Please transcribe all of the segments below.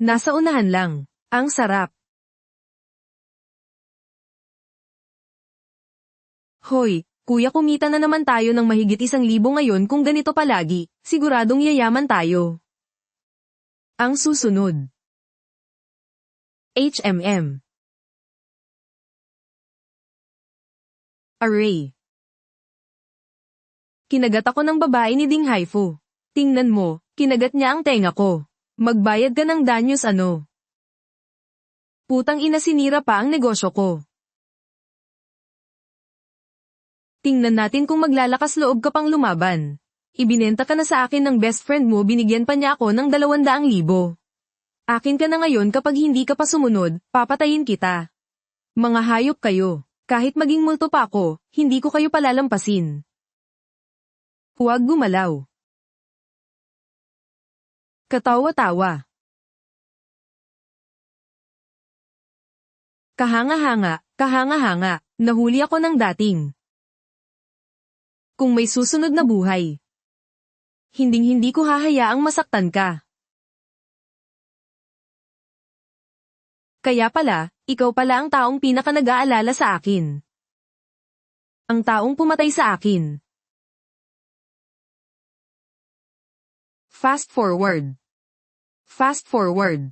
Nasa unahan lang. Ang sarap. Hoy, kuya kumita na naman tayo ng mahigit 1,000 ngayon kung ganito palagi, siguradong yayaman tayo. Ang susunod. HMM. Array. Kinagat ako ng babae ni Ding Haifu. Tingnan mo, kinagat niya ang tenga ko. Magbayad ka ng danyos ano. Putang ina sinira pa ang negosyo ko. Tingnan natin kung maglalakas loob ka pang lumaban. Ibinenta ka na sa akin ng best friend mo binigyan pa niya ako ng 200,000. Akin ka na ngayon kapag hindi ka pa sumunod, papatayin kita. Mga hayop kayo. Kahit maging multo pa ako, hindi ko kayo palalampasin. Huwag gumalaw. Katawa-tawa. Kahanga-hanga, nahuli ako ng dating. Kung may susunod na buhay. Hinding-hindi ko hahayaang masaktan ka. Kaya pala, ikaw pala ang taong pinaka-nag-aalala sa akin. Ang taong pumatay sa akin. Fast forward. Fast forward.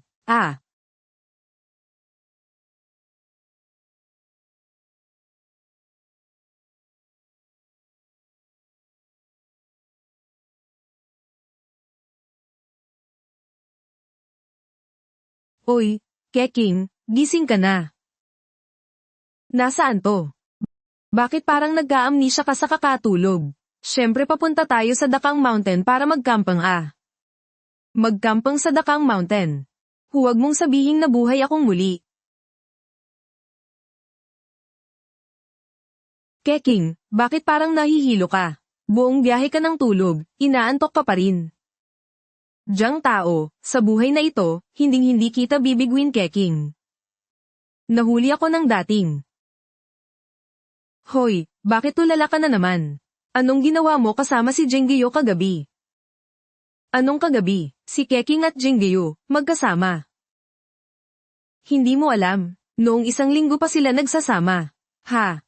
Oy, Keking, gising ka na. Nasaan to? Bakit parang nag-a-amnesia ka sa kakatulog? Siyempre papunta tayo sa Dakang Mountain para magkampang Magkampang sa Dakang Mountain. Huwag mong sabihing nabuhay akong muli. Keking, bakit parang nahihilo ka? Buong biyahe ka ng tulog, inaantok ka pa rin. Diyang tao, sa buhay na ito, hinding-hindi kita bibigwin Keking. Nahuli ako ng dating. Hoy, bakit tulala ka na naman? Anong ginawa mo kasama si Jingyo kagabi? Anong kagabi? Si Keking at Jingyo, magkasama. Hindi mo alam, noong 1 linggo pa sila nagsasama. Ha?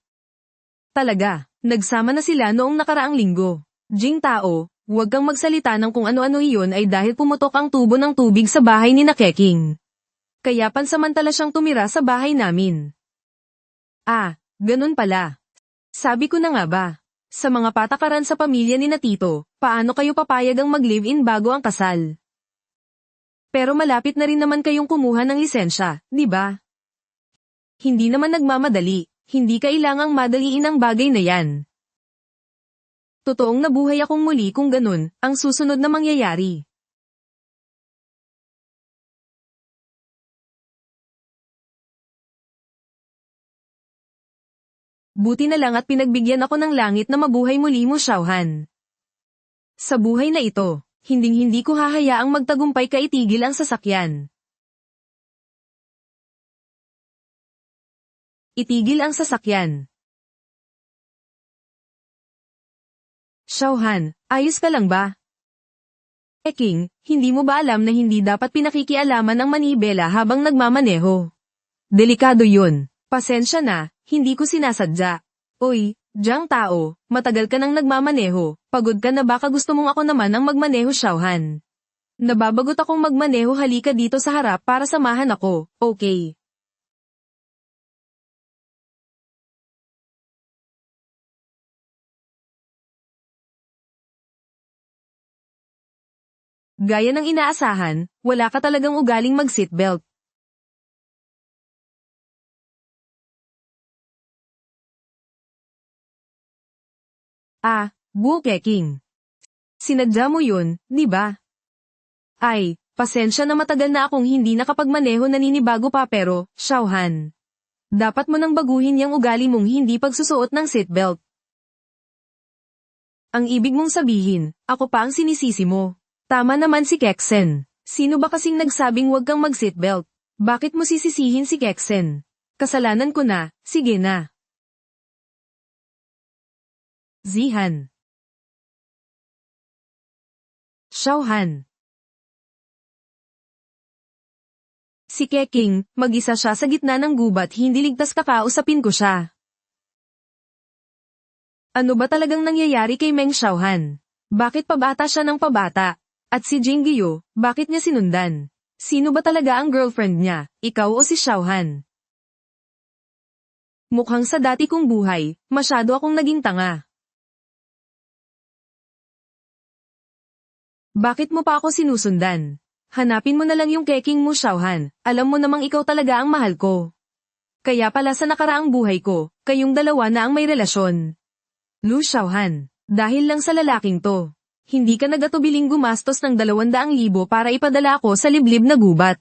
Talaga, nagsama na sila noong nakaraang linggo. Jing tao, huwag kang magsalita ng kung ano-ano iyon ay dahil pumutok ang tubo ng tubig sa bahay ni na Keking. Kaya pansamantala siyang tumira sa bahay namin. Ganun pala. Sabi ko na nga ba. Sa mga patakaran sa pamilya ni na Tito, paano kayo papayag ang mag-live-in bago ang kasal? Pero malapit na rin naman kayong kumuha ng lisensya, di ba? Hindi naman nagmamadali, hindi kailangang madaliin ang bagay na yan. Totoong nabuhay akong muli kung ganun, ang susunod na mangyayari. Buti na lang at pinagbigyan ako ng langit na mabuhay muli mo Xiaohan. Sa buhay na ito, hinding-hindi ko hahayaang magtagumpay kaitigil ang sasakyan. Itigil ang sasakyan. Xiaohan, ayos ka lang ba? Keking, hindi mo ba alam na hindi dapat pinakikialaman ang manibela habang nagmamaneho? Delikado yun. Pasensya na, hindi ko sinasadya. Oy, diyang tao, matagal ka nang nagmamaneho, pagod ka na baka gusto mong ako naman ang magmaneho Xiaohan. Nababagot akong magmaneho halika dito sa harap para samahan ako, okay? Gaya ng inaasahan, wala ka talagang ugaling mag-seatbelt. Keking. Sinadya mo yun, di ba? Ay, pasensya na matagal na akong hindi nakapagmaneho naninibago pa pero, Xiaohan. Dapat mo nang baguhin yung ugali mong hindi pagsusuot ng seatbelt. Ang ibig mong sabihin, ako pa ang sinisisi mo. Tama naman si Kexen. Sino ba kasing nagsabing wag kang mag-seatbelt? Bakit mo sisisihin si Kexen? Kasalanan ko na, sige na. Zihan. Xiaohan. Si Keking, mag-isa siya sa gitna ng gubat, hindi ligtas kakausapin ko siya. Ano ba talagang nangyayari kay Meng Xiaohan? Bakit pabata siya ng pabata? At si Jing Guiyu, bakit niya sinundan? Sino ba talaga ang girlfriend niya, ikaw o si Xiaohan? Mukhang sa dati kong buhay, masyado akong naging tanga. Bakit mo pa ako sinusundan? Hanapin mo na lang yung Keking mo, Xiaohan. Alam mo namang ikaw talaga ang mahal ko. Kaya pala sa nakaraang buhay ko, kayong dalawa na ang may relasyon. Lu Xiaohan, dahil lang sa lalaking to, hindi ka nagatubiling gumastos ng 200,000 para ipadala ako sa liblib na gubat.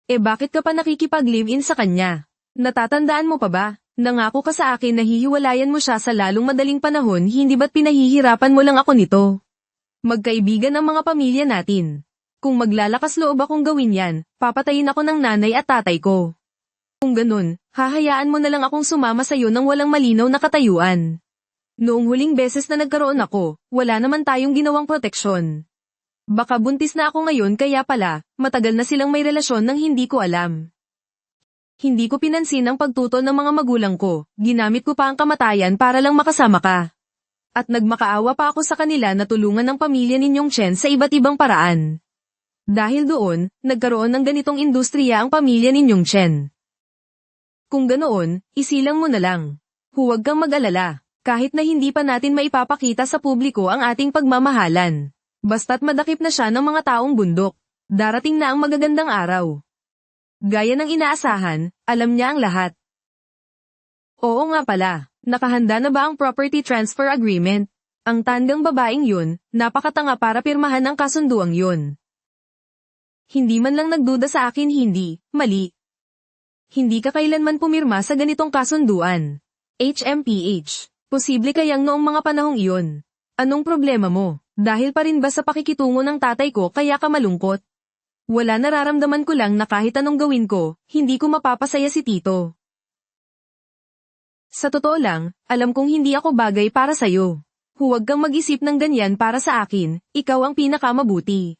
Bakit ka pa nakikipag-live-in sa kanya? Natatandaan mo pa ba? Nangako ka sa akin na hihiwalayan mo siya sa lalong madaling panahon, hindi ba't pinahihirapan mo lang ako nito? Magkaibigan ang mga pamilya natin. Kung maglalakas loob akong gawin yan, papatayin ako ng nanay at tatay ko. Kung ganun, hahayaan mo na lang akong sumama sa'yo nang walang malinaw na katayuan. Noong huling beses na nagkaroon ako, wala naman tayong ginawang proteksyon. Baka buntis na ako ngayon kaya pala, matagal na silang may relasyon nang hindi ko alam. Hindi ko pinansin ang pagtutol ng mga magulang ko, ginamit ko pa ang kamatayan para lang makasama ka. At nagmakaawa pa ako sa kanila na tulungan ng pamilya ninyong Chen sa iba't ibang paraan. Dahil doon, nagkaroon ng ganitong industriya ang pamilya ninyong Chen. Kung ganoon, isilang mo na lang. Huwag kang mag-alala, kahit na hindi pa natin maipapakita sa publiko ang ating pagmamahalan. Basta't madakip na siya ng mga taong bundok, darating na ang magagandang araw. Gaya ng inaasahan, alam niya ang lahat. Oo nga pala, nakahanda na ba ang property transfer agreement? Ang tandang babaeng yun, napakatanga para pirmahan ang kasunduang yun. Hindi man lang nagduda sa akin, hindi, mali. Hindi ka kailanman pumirma sa ganitong kasunduan. HMPH, posible kayang noong mga panahong iyon. Anong problema mo? Dahil pa rin ba sa pakikitungo ng tatay ko kaya ka malungkot? Wala, nararamdaman ko lang na kahit anong gawin ko, hindi ko mapapasaya si Tito. Sa totoo lang, alam kong hindi ako bagay para sa'yo. Huwag kang mag-isip ng ganyan para sa akin, ikaw ang pinakamabuti.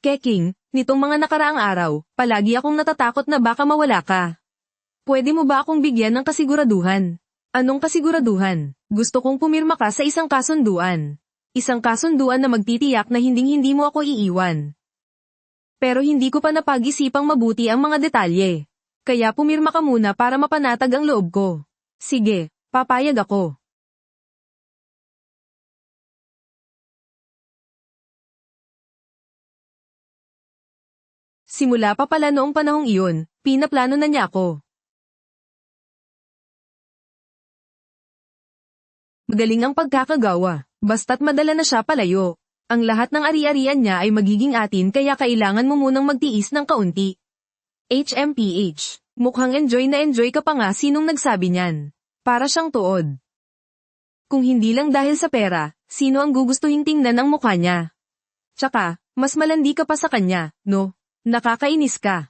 Keking, nitong mga nakaraang araw, palagi akong natatakot na baka mawala ka. Pwede mo ba akong bigyan ng kasiguraduhan? Anong kasiguraduhan? Gusto kong pumirma ka sa isang kasunduan. Isang kasunduan na magtitiyak na hinding-hindi mo ako iiwan. Pero hindi ko pa napag-isipang mabuti ang mga detalye. Kaya pumirma ka muna para mapanatag ang loob ko. Sige, papayag ako. Simula pa pala noong panahong iyon, pinaplano na niya ako. Magaling ang pagkakagawa, basta't madala na siya palayo. Ang lahat ng ari-arian niya ay magiging atin kaya kailangan mo munang magtiis ng kaunti. HMPH, mukhang enjoy ka pa nga, sinong nagsabi niyan? Para siyang tuod. Kung hindi lang dahil sa pera, sino ang gugustuhin tingnan ang mukha niya? Tsaka, mas malandi ka pa sa kanya, no? Nakakainis ka.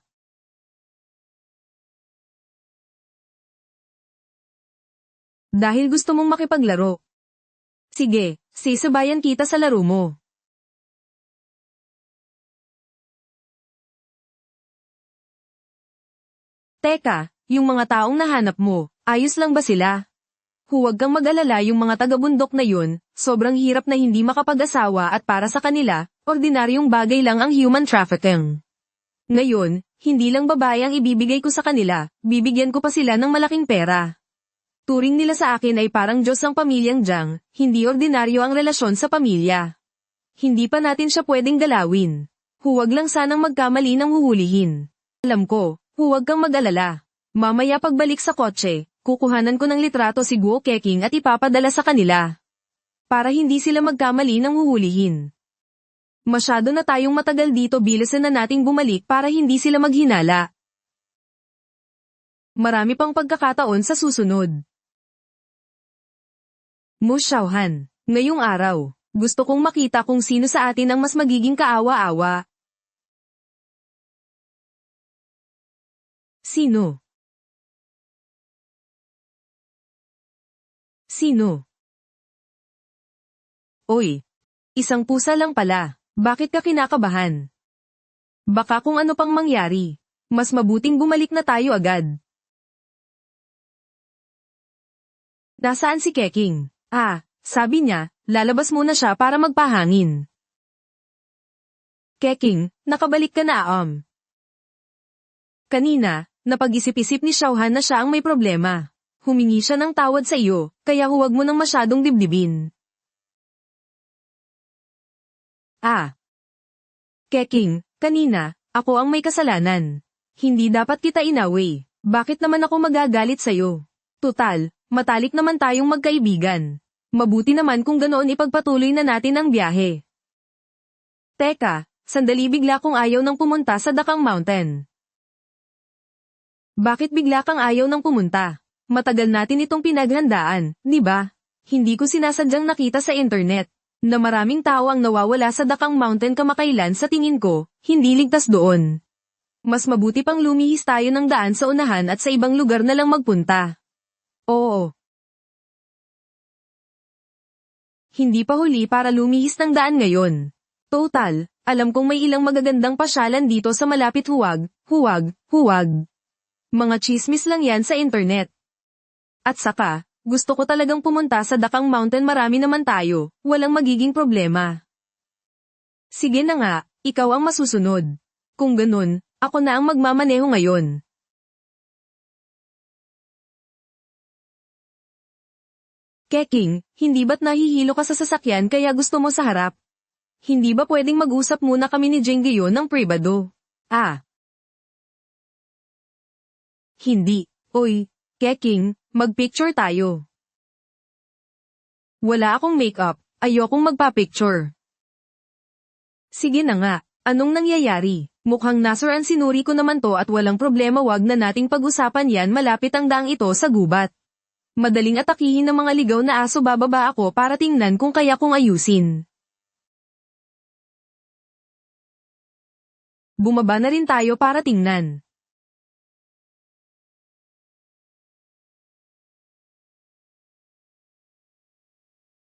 Dahil gusto mong makipaglaro. Sige, sisabayan kita sa laro mo. Teka, yung mga taong nahanap mo, ayos lang ba sila? Huwag kang mag-alala, yung mga taga-bundok na yun, sobrang hirap na hindi makapag-asawa at para sa kanila, ordinaryong bagay lang ang human trafficking. Ngayon, hindi lang babae ang ibibigay ko sa kanila, bibigyan ko pa sila ng malaking pera. Turing nila sa akin ay parang Diyos ang pamilyang Jiang, hindi ordinaryo ang relasyon sa pamilya. Hindi pa natin siya pwedeng galawin. Huwag lang sanang magkamali ng huhulihin. Alam ko, huwag kang mag-alala. Mamaya pagbalik sa kotse, kukuhanan ko ng litrato si Guo Keking at ipapadala sa kanila. Para hindi sila magkamali ng huhulihin. Masyado na tayong matagal dito, bilisan na nating bumalik para hindi sila maghinala. Marami pang pagkakataon sa susunod. Mu Xiaohan, ngayong araw, gusto kong makita kung sino sa atin ang mas magiging kaawa-awa. Sino? Sino? Oy, Isang pusa lang pala. Bakit ka kinakabahan? Baka kung ano pang mangyari. Mas mabuting bumalik na tayo agad. Nasaan si Keking? Sabi niya, lalabas muna siya para magpahangin. Keking, nakabalik ka na Kanina, napag-isip-isip ni Xiaohan na siya ang may problema. Humingi siya ng tawad sa iyo, kaya huwag mo nang masyadong dibdibin. Keking, kanina, ako ang may kasalanan. Hindi dapat kita inaway. Bakit naman ako magagalit sa'yo? Tutal, matalik naman tayong magkaibigan. Mabuti naman kung ganoon ipagpatuloy na natin ang biyahe. Teka, sandali bigla kong ayaw nang pumunta sa Dakang Mountain. Bakit bigla kang ayaw nang pumunta? Matagal natin itong pinaghandaan, di ba? Hindi ko sinasadyang nakita sa internet na maraming tao ang nawawala sa Dakang Mountain kamakailan. Sa tingin ko, hindi ligtas doon. Mas mabuti pang lumihis tayo ng daan sa unahan at sa ibang lugar na lang magpunta. Oo. Hindi pa huli para lumihis ng daan ngayon. Total, alam kong may ilang magagandang pasyalan dito sa malapit. Huwag. Mga chismis lang yan sa internet. At saka, gusto ko talagang pumunta sa Dakang Mountain. Marami naman tayo, walang magiging problema. Sige na nga, ikaw ang masusunod. Kung ganun, ako na ang magmamaneho ngayon. Keking, hindi ba't nahihilo ka sa sasakyan kaya gusto mo sa harap? Hindi ba pwedeng mag-usap muna kami ni Jingyo ng pribado? Hindi. Oy, Keking, mag-picture tayo. Wala akong makeup, ayokong magpa-picture. Sige na nga, anong nangyayari? Mukhang nasuran sinuri ko naman to at walang problema. Wag na nating pag-usapan yan. Malapit ang daang ito sa gubat. Madaling atakihin ng mga ligaw na aso. Bababa ako para tingnan kung kaya kong ayusin. Bumaba na rin tayo para tingnan.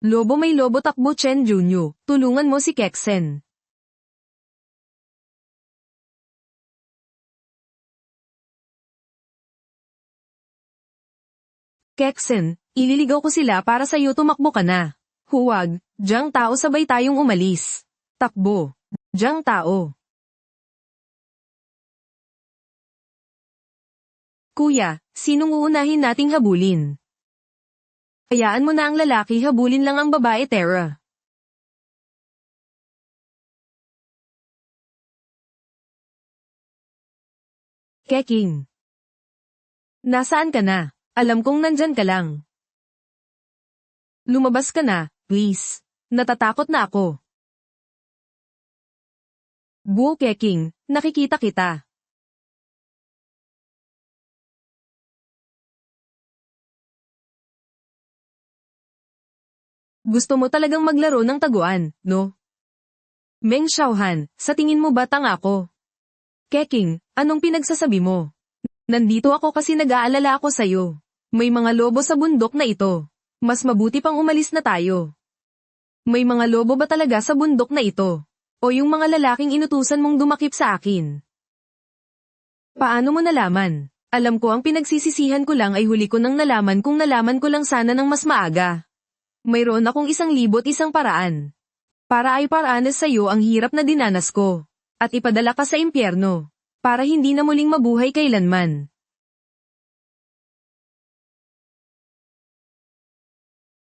Lobo may lobo takbo. Chen Junyu, tulungan mo si Kexen. Kexen, ililigaw ko sila para sa'yo. Tumakbo ka na. Huwag, Jiang Tao, sabay tayong umalis. Takbo. Jiang Tao. Kuya, sinong uunahin nating habulin? Hayaan mo na ang lalaki, habulin lang ang babae. Tara. Keking. Nasaan ka na? Alam kong nandyan ka lang. Lumabas ka na, please. Natatakot na ako. Guo Keking, nakikita kita. Gusto mo talagang maglaro ng taguan, no? Meng Xiaohan, sa tingin mo ba tanga ako? Keking, anong pinagsasabi mo? Nandito ako kasi nag-aalala ako sa'yo. May mga lobo sa bundok na ito. Mas mabuti pang umalis na tayo. May mga lobo ba talaga sa bundok na ito? O yung mga lalaking inutusan mong dumakip sa akin? Paano mo nalaman? Alam ko ang pinagsisisihan ko lang ay huli ko nang nalaman. Kung nalaman ko lang sana ng mas maaga. Mayroon akong 1,001 paraan. Para ay paraanas sa'yo ang hirap na dinanas ko. At ipadala ka sa impyerno. Para hindi na muling mabuhay kailanman.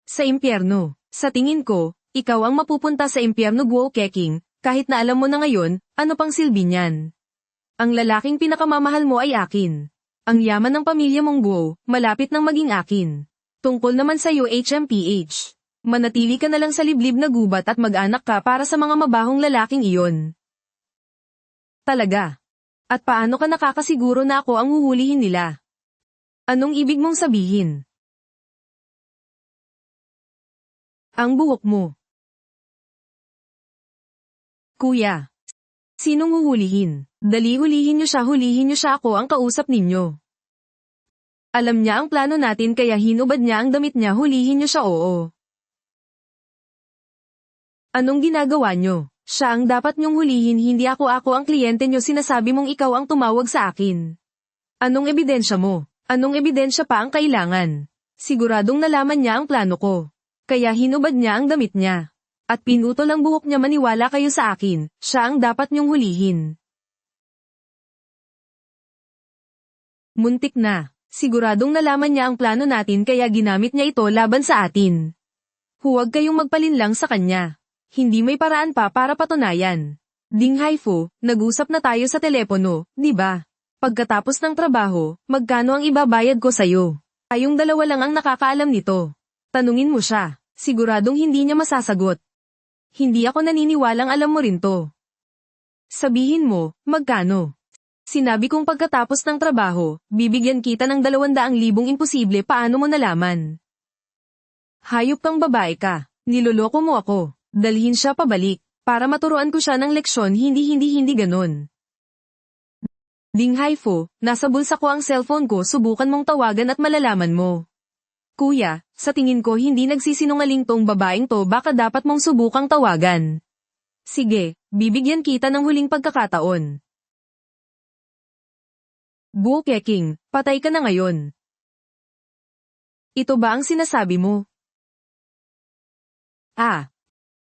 Sa impyerno. Sa tingin ko, ikaw ang mapupunta sa impyerno. Guo Keking, kahit na alam mo na ngayon, ano pang silbi niyan? Ang lalaking pinakamamahal mo ay akin. Ang yaman ng pamilya mong Guo, malapit nang maging akin. Tungkol naman sa'yo HMPH. Manatili ka na lang sa liblib na gubat at mag-anak ka para sa mga mabahong lalaking iyon. Talaga? At paano ka nakakasiguro na ako ang huhulihin nila? Anong ibig mong sabihin? Ang buhok mo. Kuya. Sinong huhulihin? Dali, hulihin niyo siya. Hulihin niyo siya. Ako ang kausap ninyo. Alam niya ang plano natin kaya hinubad niya ang damit niya. Hulihin niyo siya. Oo. Anong ginagawa nyo? Siya ang dapat nyong hulihin, hindi ako ang kliyente nyo, sinasabi mong ikaw ang tumawag sa akin. Anong ebidensya mo? Anong ebidensya pa ang kailangan? Siguradong nalaman niya ang plano ko. Kaya hinubad niya ang damit niya. At pinutol ang buhok niya, maniwala kayo sa akin, siya ang dapat nyong hulihin. Muntik na. Siguradong nalaman niya ang plano natin kaya ginamit niya ito laban sa atin. Huwag kayong magpalinlang sa kanya. Hindi may paraan pa para patunayan. Ding Haifu, nag-usap na tayo sa telepono, di ba? Pagkatapos ng trabaho, magkano ang ibabayad ko sa'yo? Tayong dalawa lang ang nakakaalam nito. Tanungin mo siya. Siguradong hindi niya masasagot. Hindi ako naniniwalang alam mo rin to. Sabihin mo, magkano? Sinabi kong pagkatapos ng trabaho, bibigyan kita ng 200,000, imposible, paano mo nalaman? Hayop kang babae ka. Niloloko mo ako. Dalhin siya pabalik, para maturuan ko siya ng leksyon, hindi ganon. Ding Haifu, nasa bulsa ko ang cellphone ko, subukan mong tawagan at malalaman mo. Kuya, sa tingin ko hindi nagsisinungaling tong babaeng to, baka dapat mong subukang tawagan. Sige, bibigyan kita ng huling pagkakataon. Guo Keqing, patay ka na ngayon. Ito ba ang sinasabi mo?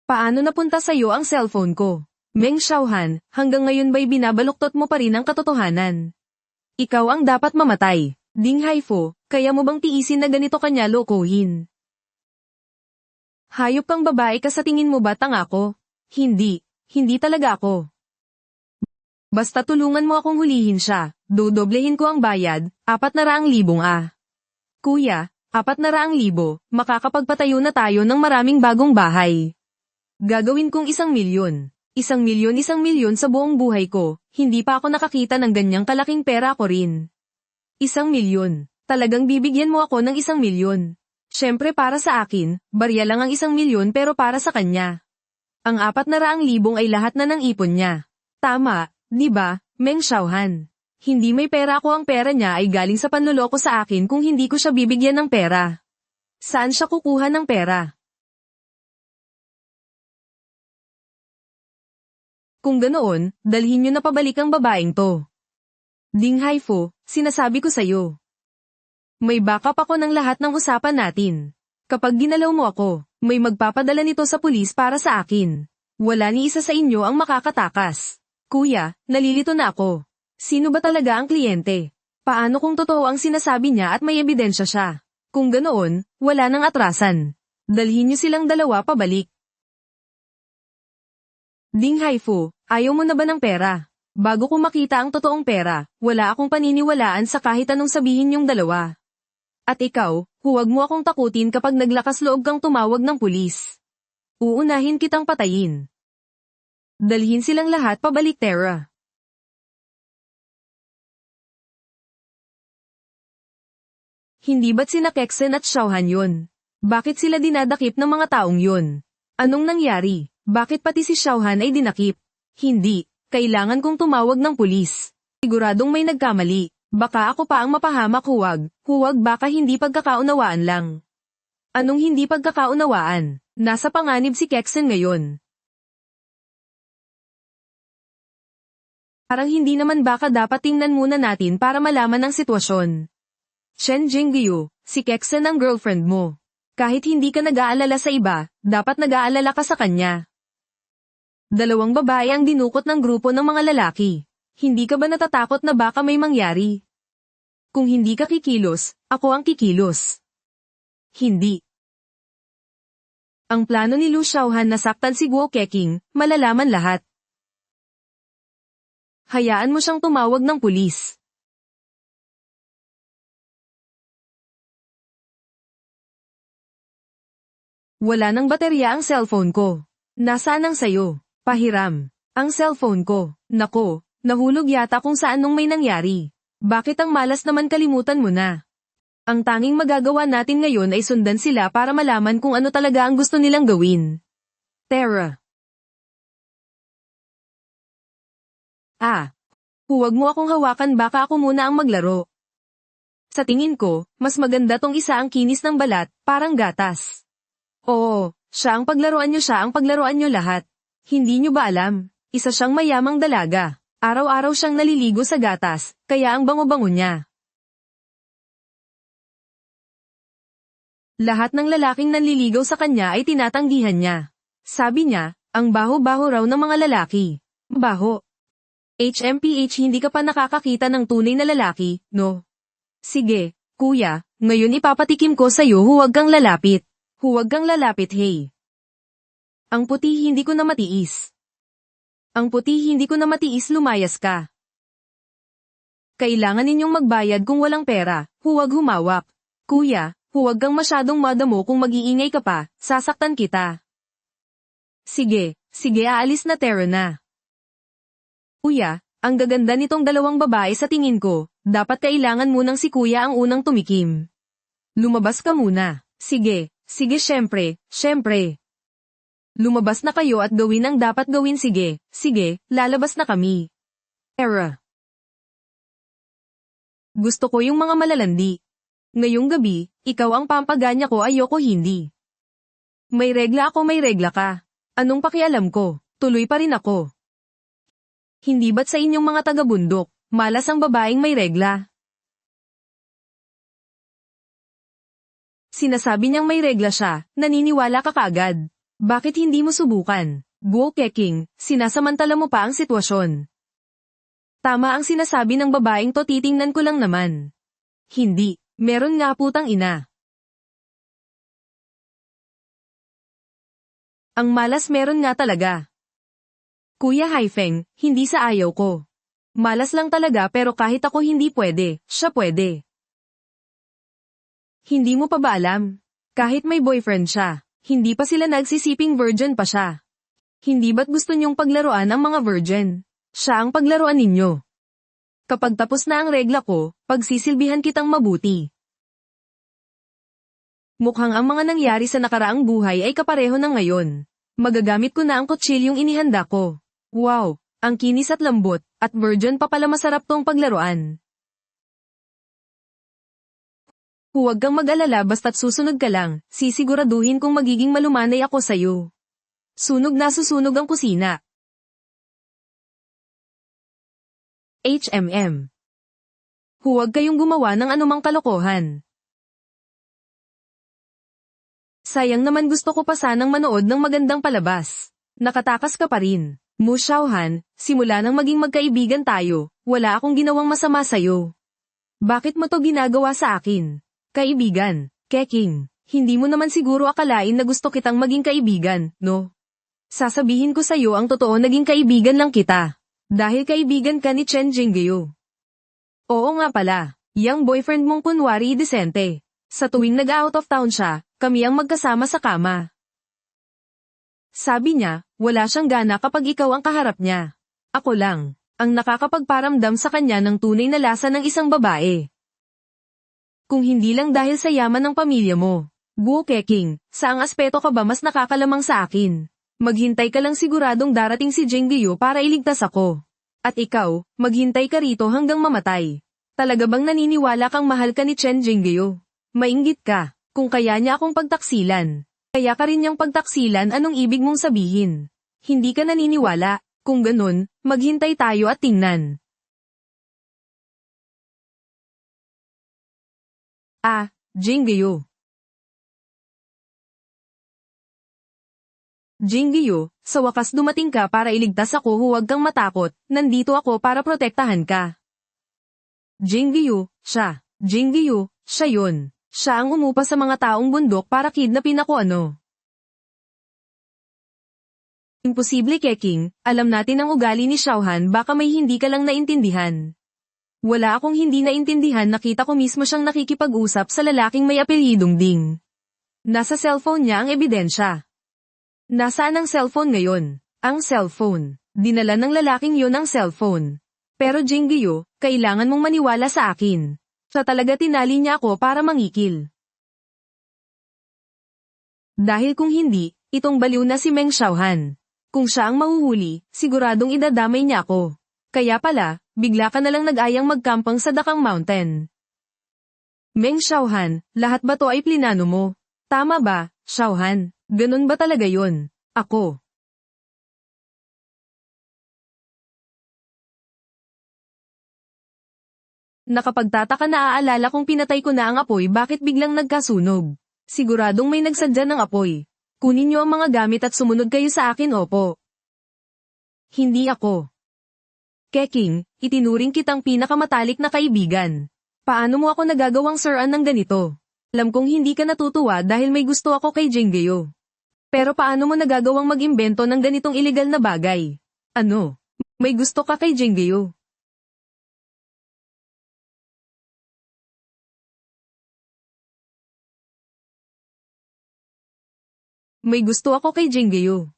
Paano napunta sa'yo ang cellphone ko? Meng Xiaohan, hanggang ngayon ba'y binabaluktot mo pa rin ang katotohanan? Ikaw ang dapat mamatay. Ding Haifu, kaya mo bang tiisin na ganito kanya lokohin? Hayop kang babae ka, sa tingin mo ba tanga ko? Hindi talaga ako. Basta tulungan mo akong hulihin siya, dodoblehin ko ang bayad, 400,000. Kuya, 400,000, makakapagpatayo na tayo ng maraming bagong bahay. Gagawin kong 1,000,000. 1,000,000 sa buong buhay ko, hindi pa ako nakakita ng ganyang kalaking pera ko rin. 1,000,000. Talagang bibigyan mo ako ng 1,000,000. Siyempre para sa akin, barya lang ang 1,000,000, pero para sa kanya. Ang 400,000 ay lahat na ng ipon niya. Tama, di ba, Meng Xiaohan? Hindi may pera ako, ang pera niya ay galing sa panloloko sa akin kung hindi ko siya bibigyan ng pera. Saan siya kukuha ng pera? Kung ganoon, dalhin niyo na pabalik ang babaeng to. Ding Haifu, sinasabi ko sa'yo. May backup ako ng lahat ng usapan natin. Kapag ginalaw mo ako, may magpapadala nito sa pulis para sa akin. Wala ni isa sa inyo ang makakatakas. Kuya, nalilito na ako. Sino ba talaga ang kliyente? Paano kung totoo ang sinasabi niya at may ebidensya siya? Kung ganoon, wala nang atrasan. Dalhin niyo silang dalawa pabalik. Ding Haifu, ayaw mo na ba ng pera? Bago ko makita ang totoong pera, wala akong paniniwalaan sa kahit anong sabihin yung dalawa. At ikaw, huwag mo akong takutin kapag naglakas loob kang tumawag ng pulis. Uunahin kitang patayin. Dalhin silang lahat pabalik, Tara. Hindi ba't sina Kexen at Xiaohan yun? Bakit sila dinadakip ng mga taong yun? Anong nangyari? Bakit pati si Xiaohan ay dinakip? Hindi, kailangan kong tumawag ng pulis. Siguradong may nagkamali. Baka ako pa ang mapahamak, huwag baka hindi pagkakaunawaan lang. Anong hindi pagkakaunawaan? Nasa panganib si Kexen ngayon. Parang hindi naman, baka dapat tingnan muna natin para malaman ang sitwasyon. Chen Jingyu, si Kexen ang girlfriend mo. Kahit hindi ka nag-aalala sa iba, dapat nag-aalala ka sa kanya. 2 babae ang dinukot ng grupo ng mga lalaki. Hindi ka ba natatakot na baka may mangyari? Kung hindi ka kikilos, ako ang kikilos. Hindi. Ang plano ni Lu Xiaohan na saktan si Guo Keqing, malalaman lahat. Hayaan mo siyang tumawag ng pulis. Wala nang baterya ang cellphone ko. Nasaan ang sayo? Pahiram. Ang cellphone ko. Nako, nahulog yata kung saan nung may nangyari. Bakit ang malas naman, kalimutan mo na. Ang tanging magagawa natin ngayon ay sundan sila para malaman kung ano talaga ang gusto nilang gawin. Tara. Huwag mo akong hawakan, baka ako muna ang maglaro. Sa tingin ko, mas maganda tong isa ang kinis ng balat, parang gatas. Oo, Siya ang paglaruan nyo lahat. Hindi nyo ba alam? Isa siyang mayamang dalaga. Araw-araw siyang naliligo sa gatas, kaya ang bango-bango niya. Lahat ng lalaking nanliligaw sa kanya ay tinatanggihan niya. Sabi niya, ang baho-baho raw ng mga lalaki. Baho. HMPH, hindi ka pa nakakakita ng tunay na lalaki, no? Sige, kuya, ngayon ipapatikim ko sa'yo, huwag kang lalapit. Huwag kang lalapit, hey. Ang puti hindi ko na matiis. Lumayas ka. Kailangan ninyong magbayad kung walang pera, huwag humawak. Kuya, huwag kang masyadong madamo kung mag-iingay ka pa, sasaktan kita. Sige, aalis na Tero na. Kuya, ang gaganda nitong dalawang babae sa tingin ko, dapat kailangan munang si kuya ang unang tumikim. Lumabas ka muna. Sige, syempre. Lumabas na kayo at gawin ang dapat gawin, sige, lalabas na kami. Era. Gusto ko yung mga malalandi. Ngayong gabi, ikaw ang pampaganya ko, ayoko hindi. May regla ka. Anong pakialam ko? Tuloy pa rin ako. Hindi ba't sa inyong mga taga-bundok, malas ang babaeng may regla? Sinasabi niyang may regla siya, naniniwala ka kaagad. Bakit hindi mo subukan? Buo Keking, sinasamantala mo pa ang sitwasyon. Tama ang sinasabi ng babaeng to, titingnan ko lang naman. Hindi, meron nga, putang ina. Ang malas, meron nga talaga. Kuya Haifeng, hindi sa ayaw ko. Malas lang talaga, pero kahit ako hindi pwede, siya pwede. Hindi mo pa ba alam? Kahit may boyfriend siya, hindi pa sila nagsisiping virgin pa siya. Hindi ba't gusto niyong paglaruan ang mga virgin? Siya ang paglaruan ninyo. Kapag tapos na ang regla ko, pagsisilbihan kitang mabuti. Mukhang ang mga nangyari sa nakaraang buhay ay kapareho na ngayon. Magagamit ko na ang kutsilyong inihanda ko. Wow, ang kinis at lambot, at virgin pa pala, masarap tong paglaruan. Huwag kang mag-alala, basta't susunod ka lang, sisiguraduhin kong magiging malumanay ako sa'yo. Sunog na susunog ang kusina. HMM. Huwag kayong gumawa ng anumang kalokohan. Sayang naman, gusto ko pa sanang manood ng magandang palabas. Nakatakas ka pa rin. Mu Xiaohan, simula nang maging magkaibigan tayo, wala akong ginawang masama sa'yo. Bakit mo to ginagawa sa akin? Kaibigan, Keking, hindi mo naman siguro akalain na gusto kitang maging kaibigan, no? Sasabihin ko sa'yo ang totoo, naging kaibigan lang kita. Dahil kaibigan ka ni Chen Jingyu. Oo nga pala, yang boyfriend mong kunwari disente. Sa tuwing nag-out of town siya, kami ang magkasama sa kama. Sabi niya, wala siyang gana kapag ikaw ang kaharap niya. Ako lang, ang nakakapagparamdam sa kanya ng tunay na lasa ng isang babae. Kung hindi lang dahil sa yaman ng pamilya mo. Guo Keking, saang aspeto ka ba mas nakakalamang sa akin? Maghintay ka lang, siguradong darating si Jingyu para iligtas ako. At ikaw, maghintay ka rito hanggang mamatay. Talaga bang naniniwala kang mahal ka ni Chen Jingyu? Mainggit ka, kung kaya niya akong pagtaksilan. Kaya ka rin niyang pagtaksilan, anong ibig mong sabihin? Hindi ka naniniwala, kung ganun, maghintay tayo at tingnan. Jingyu. Jingyu, sa wakas dumating ka para iligtas ako, huwag kang matakot, nandito ako para protektahan ka. Jingyu, siya. Jingyu, siya yun. Siya ang umupa sa mga taong bundok para kidnapin ako, ano? Imposible, Keking, alam natin ang ugali ni Xiaohan, baka may hindi ka lang naintindihan. Wala akong hindi naintindihan, nakita ko mismo siyang nakikipag-usap sa lalaking may apelyidong Ding. Nasa cellphone niya ang ebidensya. Nasaan ang cellphone ngayon? Ang cellphone. Dinala ng lalaking yun ang cellphone. Pero Jingyu, kailangan mong maniwala sa akin. Siya talaga, tinali niya ako para mangikil. Dahil kung hindi, itong baliw na si Meng Xiaohan. Kung siya ang mahuhuli, siguradong idadamay niya ako. Kaya pala, bigla ka nalang nag-ayang magkampang sa Dakang Mountain. Meng Xiaohan, lahat ba to ay plinano mo? Tama ba, Xiaohan? Ganun ba talaga yun? Ako. Nakapagtataka na aalala kong pinatay ko na ang apoy bakit biglang nagkasunog. Siguradong may nagsadya ng apoy. Kunin niyo ang mga gamit at sumunod kayo sa akin opo. Hindi ako. Keking, itinuring kitang pinakamatalik na kaibigan. Paano mo ako nagagawang suran ng ganito? Alam kong hindi ka natutuwa dahil may gusto ako kay Jinggyo. Pero paano mo nagagawang mag-imbento ng ganitong ilegal na bagay? Ano? May gusto ka kay Jinggyo? May gusto ako kay Jinggyo.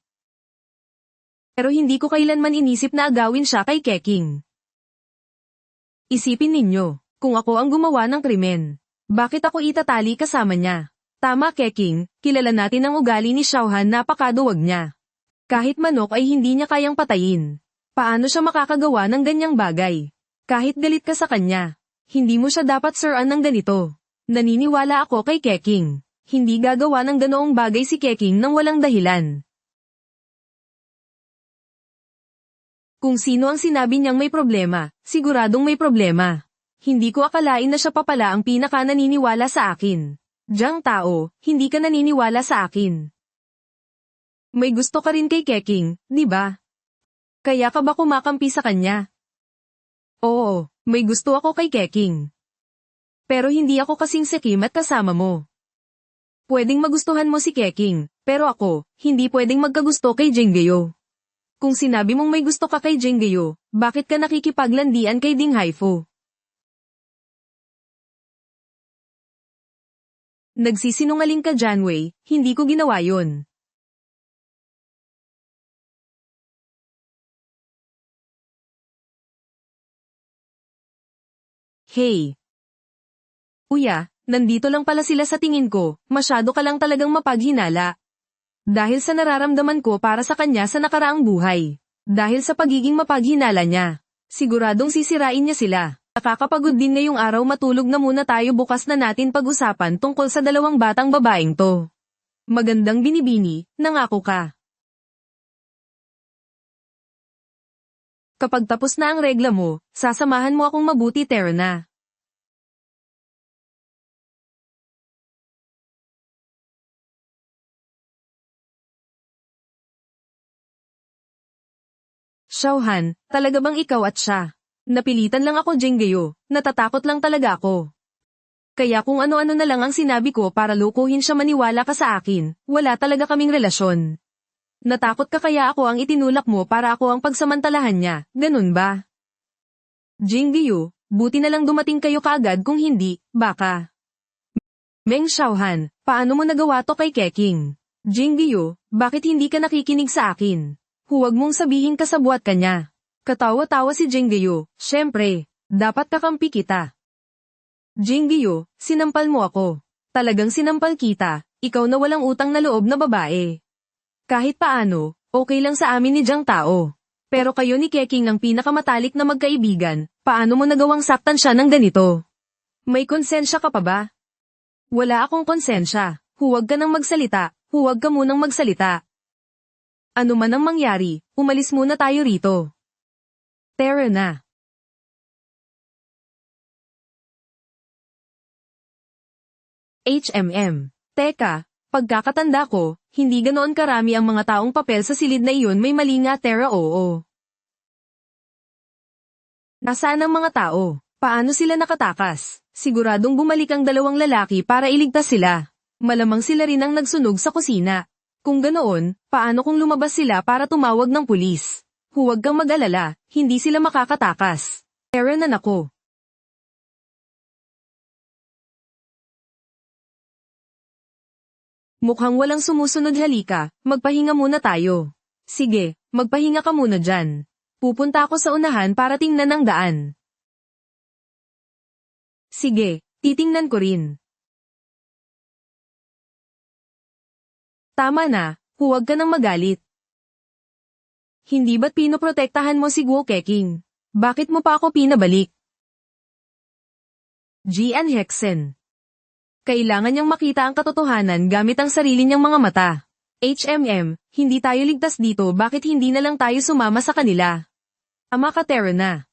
Pero hindi ko kailanman inisip na agawin siya kay Keking. Isipin ninyo, kung ako ang gumawa ng krimen, bakit ako itatali kasama niya? Tama Keking, kilala natin ang ugali ni Xiaohan, napakaduwag niya. Kahit manok ay hindi niya kayang patayin. Paano siya makakagawa ng ganyang bagay? Kahit galit ka sa kanya, hindi mo siya dapat suran ng ganito. Naniniwala ako kay Keking. Hindi gagawa ng ganoong bagay si Keking nang walang dahilan. Kung sino ang sinabi niyang may problema, siguradong may problema. Hindi ko akalain na siya pa pala ang pinaka naniniwala sa akin. Jiang Tao, hindi ka naniniwala sa akin. May gusto ka rin kay Keking, di ba? Kaya ka ba kumakampi sa kanya? Oo, may gusto ako kay Keking. Pero hindi ako kasing sikim at kasama mo. Pwedeng magustuhan mo si Keking, pero ako, hindi pwedeng magkagusto kay Jinggyo. Kung sinabi mong may gusto ka kay Jinggyo, bakit ka nakikipaglandian kay Ding Haifo? Nagsisinungaling ka Janwei, hindi ko ginawa yon. Hey! Uya, nandito lang pala sila sa tingin ko, masyado ka lang talagang mapaghinala. Dahil sa nararamdaman ko para sa kanya sa nakaraang buhay. Dahil sa pagiging mapaghinala niya. Siguradong sisirain niya sila. Nakakapagod din ngayong araw, matulog na muna tayo, bukas na natin pag-usapan tungkol sa dalawang batang babaeng to. Magandang binibini, nangako ka. Kapag tapos na ang regla mo, sasamahan mo akong mabuti Terna. Xiaohan, talaga bang ikaw at siya? Napilitan lang ako Jinggyo, natatakot lang talaga ako. Kaya kung ano-ano na lang ang sinabi ko para lukuhin siya maniwala ka sa akin, wala talaga kaming relasyon. Natakot ka kaya ako ang itinulak mo para ako ang pagsamantalahan niya, ganun ba? Jinggyo, buti na lang dumating kayo kaagad, kung hindi, baka. Meng Xiaohan, paano mo nagawa to kay Keking? Jinggyo, bakit hindi ka nakikinig sa akin? Huwag mong sabihin kasabwat ka niya. Katawa-tawa si Jinggyo, syempre, dapat kakampi kita. Jinggyo, sinampal mo ako. Talagang sinampal kita, ikaw na walang utang na loob na babae. Kahit paano, okay lang sa amin ni Jiang Tao. Pero kayo ni Keking ang pinakamatalik na magkaibigan, paano mo nagawang saktan siya ng ganito? May konsensya ka pa ba? Wala akong konsensya. Huwag ka nang magsalita, huwag ka munang magsalita. Ano man ang mangyari, umalis muna tayo rito. Tara na. Teka, pagkakatanda ko, hindi ganoon karami ang mga taong papel sa silid na iyon, may mali nga Tera, oo. Nasaan ang mga tao? Paano sila nakatakas? Siguradong bumalik ang dalawang lalaki para iligtas sila. Malamang sila rin ang nagsunog sa kusina. Kung ganoon, paano kung lumabas sila para tumawag ng pulis? Huwag kang mag-alala, hindi sila makakatakas. Tara na nako. Mukhang walang sumusunod, halika, magpahinga muna tayo. Sige, magpahinga ka muna dyan. Pupunta ako sa unahan para tingnan ang daan. Sige, titingnan ko rin. Tama na, huwag ka nang magalit. Hindi ba't pinoprotektahan mo si Guo Keking? Bakit mo pa ako pinabalik? Jian Hexen. Kailangan niyang makita ang katotohanan gamit ang sarili niyang mga mata. hindi tayo ligtas dito, bakit hindi na lang tayo sumama sa kanila? Ama ka Terna.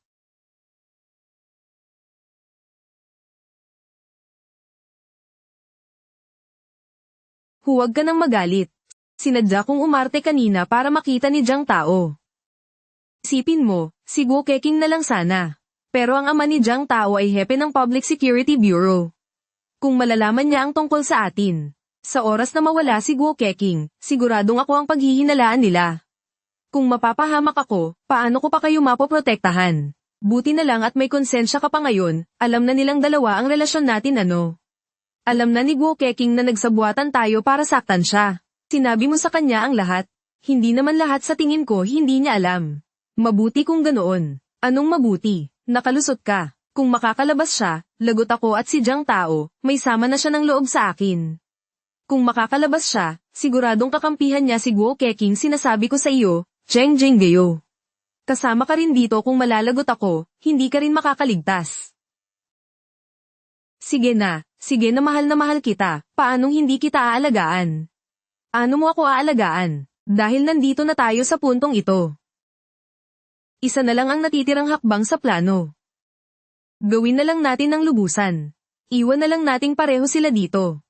Huwag ka nang magalit. Sinadya kong umarte kanina para makita ni Jiang Tao. Isipin mo, si Guo Keqing na lang sana. Pero ang ama ni Jiang Tao ay hepe ng Public Security Bureau. Kung malalaman niya ang tungkol sa atin, sa oras na mawala si Guo Keqing, siguradong ako ang paghihinalaan nila. Kung mapapahamak ako, paano ko pa kayo mapoprotektahan? Buti na lang at may konsensya ka pa ngayon, alam na nilang dalawa ang relasyon natin ano. Alam na ni Guo Keqing na nagsabuatan tayo para saktan siya. Sinabi mo sa kanya ang lahat. Hindi naman lahat sa tingin ko hindi niya alam. Mabuti kung ganoon. Anong mabuti? Nakalusot ka. Kung makakalabas siya, lagot ako at si Jiang Tao, may sama na siya ng loob sa akin. Kung makakalabas siya, siguradong kakampihan niya si Guo Keqing, sinasabi ko sa iyo, Zheng Jinggyo. Kasama ka rin dito, kung malalagot ako, hindi ka rin makakaligtas. Sige na mahal kita, paanong hindi kita aalagaan? Ano mo ako aalagaan? Dahil nandito na tayo sa puntong ito. Isa na lang ang natitirang hakbang sa plano. Gawin na lang natin ng lubusan. Iwan na lang nating pareho sila dito.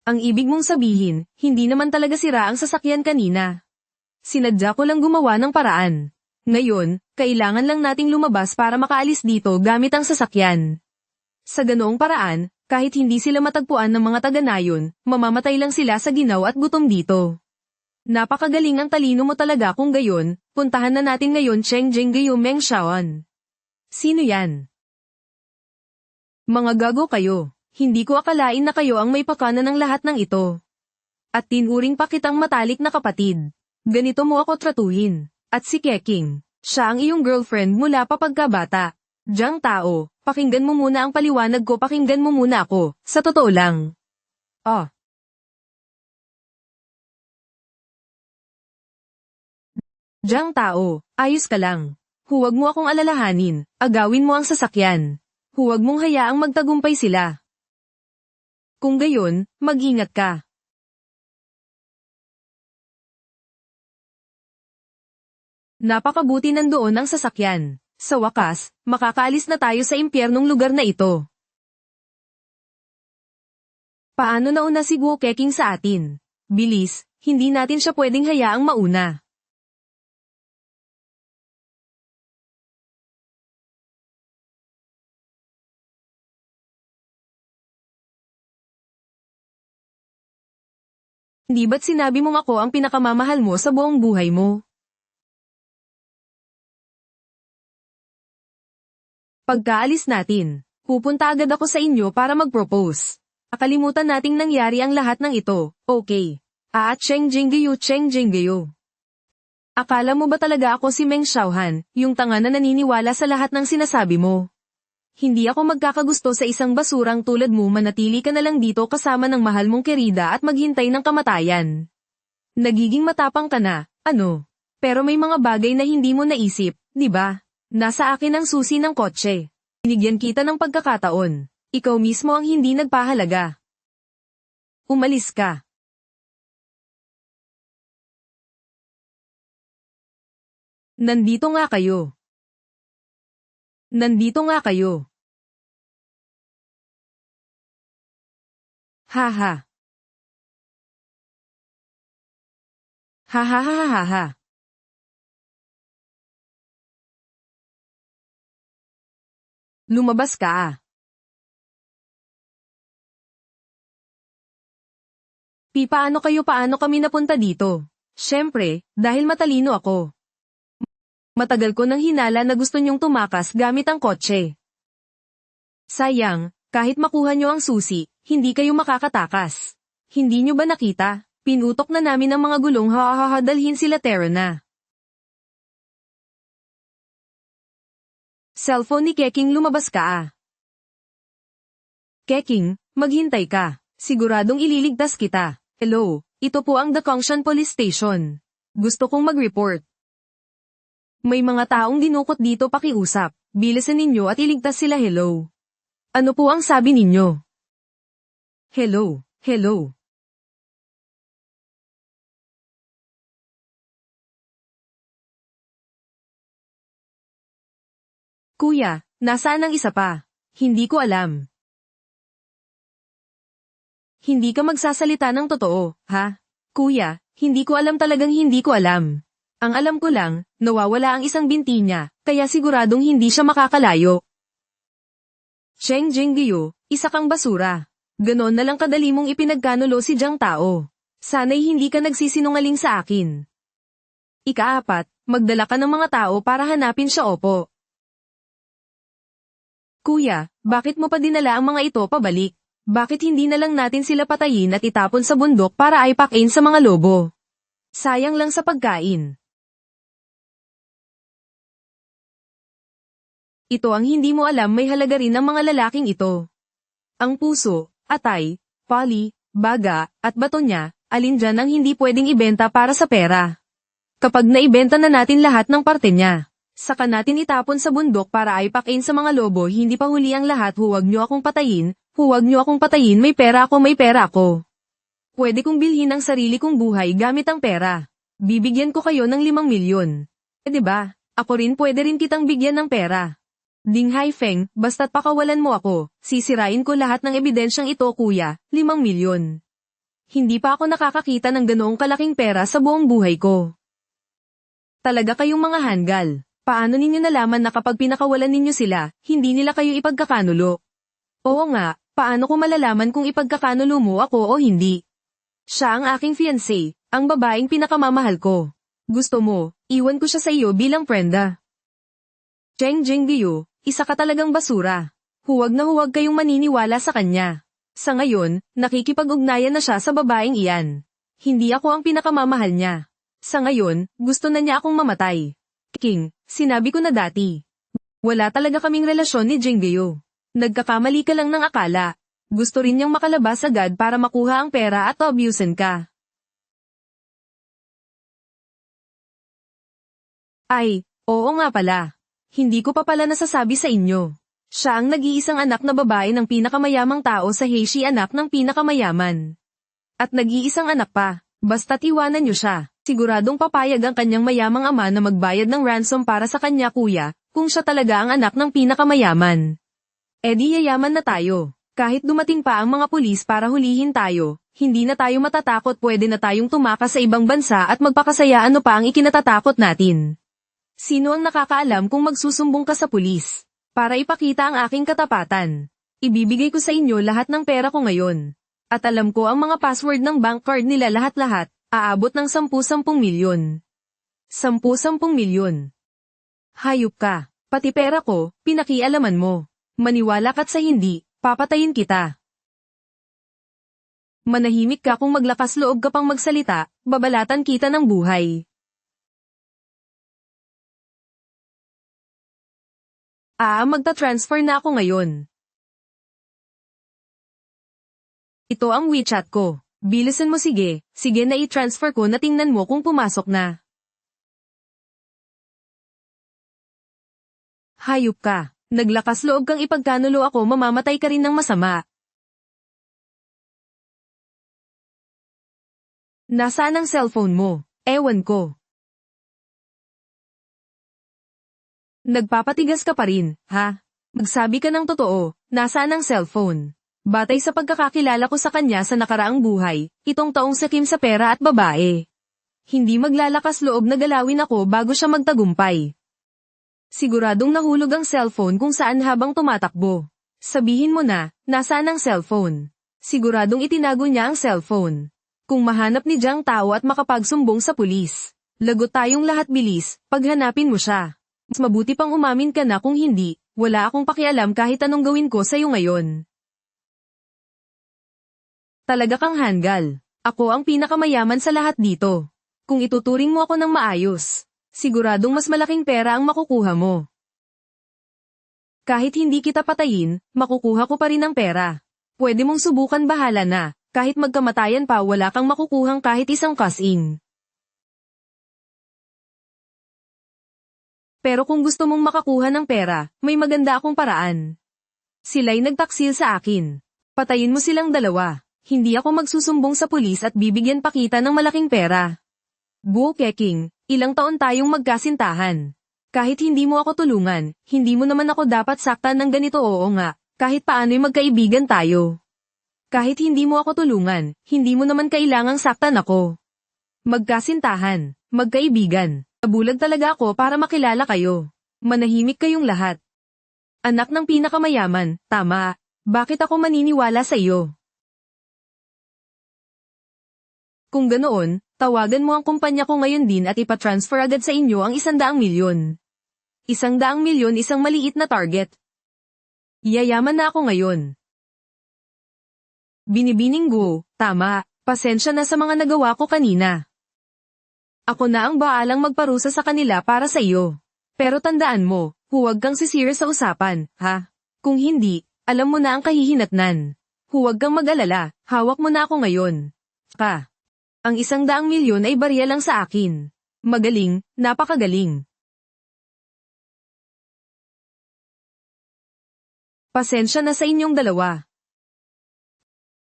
Ang ibig mong sabihin, hindi naman talaga sira ang sasakyan kanina. Sinadya ko lang gumawa ng paraan. Ngayon, kailangan lang nating lumabas para makaalis dito gamit ang sasakyan. Sa ganoong paraan, kahit hindi sila matagpuan ng mga taga-nayon, mamamatay lang sila sa ginaw at gutom dito. Napakagaling ang talino mo talaga, kung gayon, puntahan na natin ngayon Zheng Jinggyo Meng Shaon. Sino yan? Mga gago kayo. Hindi ko akalain na kayo ang may pakana ng lahat ng ito. At tinuring pa kitang matalik na kapatid. Ganito mo ako tratuhin. At si Keqing, siya ang iyong girlfriend mula pa pagkabata. Jiang Tao, pakinggan mo muna ang paliwanag ko, pakinggan mo muna ako, sa totoo lang. Jiang Tao, ayos ka lang. Huwag mo akong alalahanin, agawin mo ang sasakyan. Huwag mong hayaang magtagumpay sila. Kung gayon, mag-ingat ka. Napakabuti nandoon ang sasakyan. Sa wakas, makakaalis na tayo sa impyernong lugar na ito. Paano nauna si Guo Keqing sa atin? Bilis, hindi natin siya pwedeng hayaang mauna. Hindi ba't sinabi mong ako ang pinakamamahal mo sa buong buhay mo? Pagkaalis natin, pupunta agad ako sa inyo para mag-propose. Akalimutan nating nangyari ang lahat ng ito, okay? Zheng Jinggyo. Akala mo ba talaga ako si Meng Xiaohan, yung tanga na naniniwala sa lahat ng sinasabi mo? Hindi ako magkakagusto sa isang basurang tulad mo, manatili ka na lang dito kasama ng mahal mong kerida at maghintay ng kamatayan. Nagiging matapang ka na, ano? Pero may mga bagay na hindi mo naisip, di ba? Nasa akin ang susi ng kotse. Binigyan kita ng pagkakataon. Ikaw mismo ang hindi nagpahalaga. Umalis ka. Nandito nga kayo. Haha. Hahaha. Lumabas ka. Paano kami napunta dito? Siyempre, dahil matalino ako. Matagal ko nang hinala na gusto niyong tumakas gamit ang kotse. Sayang, kahit makuha niyo ang susi, hindi kayo makakatakas. Hindi niyo ba nakita? Pinutok na namin ang mga gulong, dalhin sila Terna. Cellphone ni Keqing, lumabas ka. Keqing, maghintay ka. Siguradong ililigtas kita. Hello, ito po ang Dakongshan Police Station. Gusto kong mag-report. May mga taong dinukot dito, pakiusap. Bilisan ninyo at iligtas sila, hello. Ano po ang sabi ninyo? Hello, hello. Kuya, nasaan ang isa pa? Hindi ko alam. Hindi ka magsasalita ng totoo, ha? Kuya, hindi ko alam talagang hindi ko alam. Ang alam ko lang, nawawala ang isang binti niya, kaya siguradong hindi siya makakalayo. Cheng Jingyu, isa kang basura. Ganon na lang kadali mong ipinagkanulo si Jiang Tao. Sana'y hindi ka nagsisinungaling sa akin. Ika-4, magdala ka ng mga tao para hanapin siya opo. Kuya, bakit mo pa dinala ang mga ito pabalik? Bakit hindi na lang natin sila patayin at itapon sa bundok para aipakin sa mga lobo? Sayang lang sa pagkain. Ito ang hindi mo alam, may halaga rin ang mga lalaking ito. Ang puso, atay, pali, baga, at bato niya, alin dyan ang hindi pwedeng ibenta para sa pera? Kapag naibenta na natin lahat ng parte niya, saka natin itapon sa bundok para aipakin sa mga lobo, hindi pa huli ang lahat. Huwag niyo akong patayin, may pera ako. Pwede kong bilhin ang sarili kong buhay gamit ang pera. Bibigyan ko kayo ng 5 milyon. Diba? Ako rin pwede rin kitang bigyan ng pera. Ding Haifeng, basta't pakawalan mo ako, sisirain ko lahat ng ebidensyang ito kuya, 5 milyon. Hindi pa ako nakakakita ng ganoong kalaking pera sa buong buhay ko. Talaga kayong mga hanggal. Paano ninyo nalaman na kapag pinakawalan ninyo sila, hindi nila kayo ipagkakanulo? Oo nga, paano ko malalaman kung ipagkakanulo mo ako o hindi? Siya ang aking fiancé, ang babaeng pinakamamahal ko. Gusto mo, iwan ko siya sa iyo bilang prenda. Cheng Jingyu, isa ka talagang basura. Huwag na huwag kayong maniniwala sa kanya. Sa ngayon, nakikipag-ugnayan na siya sa babaeng iyan. Hindi ako ang pinakamamahal niya. Sa ngayon, gusto na niya akong mamatay. King, sinabi ko na dati. Wala talaga kaming relasyon ni Jingyu. Nagkakamali ka lang ng akala. Gusto rin niyang makalabas agad para makuha ang pera at abusin ka. Ay, oo nga pala. Hindi ko pa pala nasasabi sa inyo. Siya ang nag-iisang anak na babae ng pinakamayamang tao sa Heishi, anak ng pinakamayaman. At nag-iisang anak pa, basta't iwanan niyo siya. Siguradong papayag ang kanyang mayamang ama na magbayad ng ransom para sa kanya kuya, kung siya talaga ang anak ng pinakamayaman. E di yayaman na tayo. Kahit dumating pa ang mga pulis para hulihin tayo, hindi na tayo matatakot, pwede na tayong tumakas sa ibang bansa at magpakasaya. Ano pa ang ikinatatakot natin? Sino ang nakakaalam kung magsusumbong ka sa pulis? Para ipakita ang aking katapatan. Ibibigay ko sa inyo lahat ng pera ko ngayon. At alam ko ang mga password ng bank card nila lahat-lahat, aabot ng 10-10 milyon. 10-10 milyon. Hayop ka. Pati pera ko, pinakialaman mo. Maniwala ka't sa hindi, papatayin kita. Manahimik ka, kung maglakas loob ka pang magsalita, babalatan kita ng buhay. Magta-transfer na ako ngayon. Ito ang WeChat ko. Bilisan mo, sige na i-transfer ko na, tingnan mo kung pumasok na. Hayop ka. Naglakas loob kang ipagkanulo ako, mamamatay ka rin ng masama. Nasaan ang cellphone mo? Ewan ko. Nagpapatigas ka pa rin, ha? Magsabi ka ng totoo, nasaan ang cellphone? Batay sa pagkakakilala ko sa kanya sa nakaraang buhay, itong taong sakim sa pera at babae. Hindi maglalakas loob na galawin ako bago siya magtagumpay. Siguradong nahulog ang cellphone kung saan habang tumatakbo. Sabihin mo na, nasaan ang cellphone? Siguradong itinago niya ang cellphone. Kung mahanap ni Jiang Tao at makapagsumbong sa pulis, lagot tayong lahat. Bilis, paghanapin mo siya. Mas mabuti pang umamin ka na, kung hindi, wala akong pakialam kahit anong gawin ko sa'yo ngayon. Talaga kang hanggal. Ako ang pinakamayaman sa lahat dito. Kung ituturing mo ako ng maayos, siguradong mas malaking pera ang makukuha mo. Kahit hindi kita patayin, makukuha ko pa rin ang pera. Pwede mong subukan, bahala na. Kahit magkamatayan pa, wala kang makukuhang kahit isang kasing. Pero kung gusto mong makakuha ng pera, may maganda akong paraan. Sila'y nagtaksil sa akin. Patayin mo silang dalawa. Hindi ako magsusumbong sa pulis at bibigyan pa kita ng malaking pera. Guo Keqing, ilang taon tayong magkasintahan. Kahit hindi mo ako tulungan, hindi mo naman ako dapat saktan ng ganito. Oo nga, kahit paano'y magkaibigan tayo. Kahit hindi mo ako tulungan, hindi mo naman kailangang saktan ako. Magkasintahan, magkaibigan. Nabulag talaga ako para makilala kayo. Manahimik kayong lahat. Anak ng pinakamayaman, tama. Bakit ako maniniwala sa iyo? Kung ganoon, tawagan mo ang kumpanya ko ngayon din at ipatransfer agad sa inyo ang 100 milyon. 100 milyon isang maliit na target. Yayaman na ako ngayon. Binibining Guo, tama, pasensya na sa mga nagawa ko kanina. Ako na ang baalang magparusa sa kanila para sa iyo. Pero tandaan mo, huwag kang sisira sa usapan, ha? Kung hindi, alam mo na ang kahihinatnan. Huwag kang mag-alala, hawak mo na ako ngayon. Ang 100 milyon ay barya lang sa akin. Magaling, napakagaling. Pasensya na sa inyong dalawa.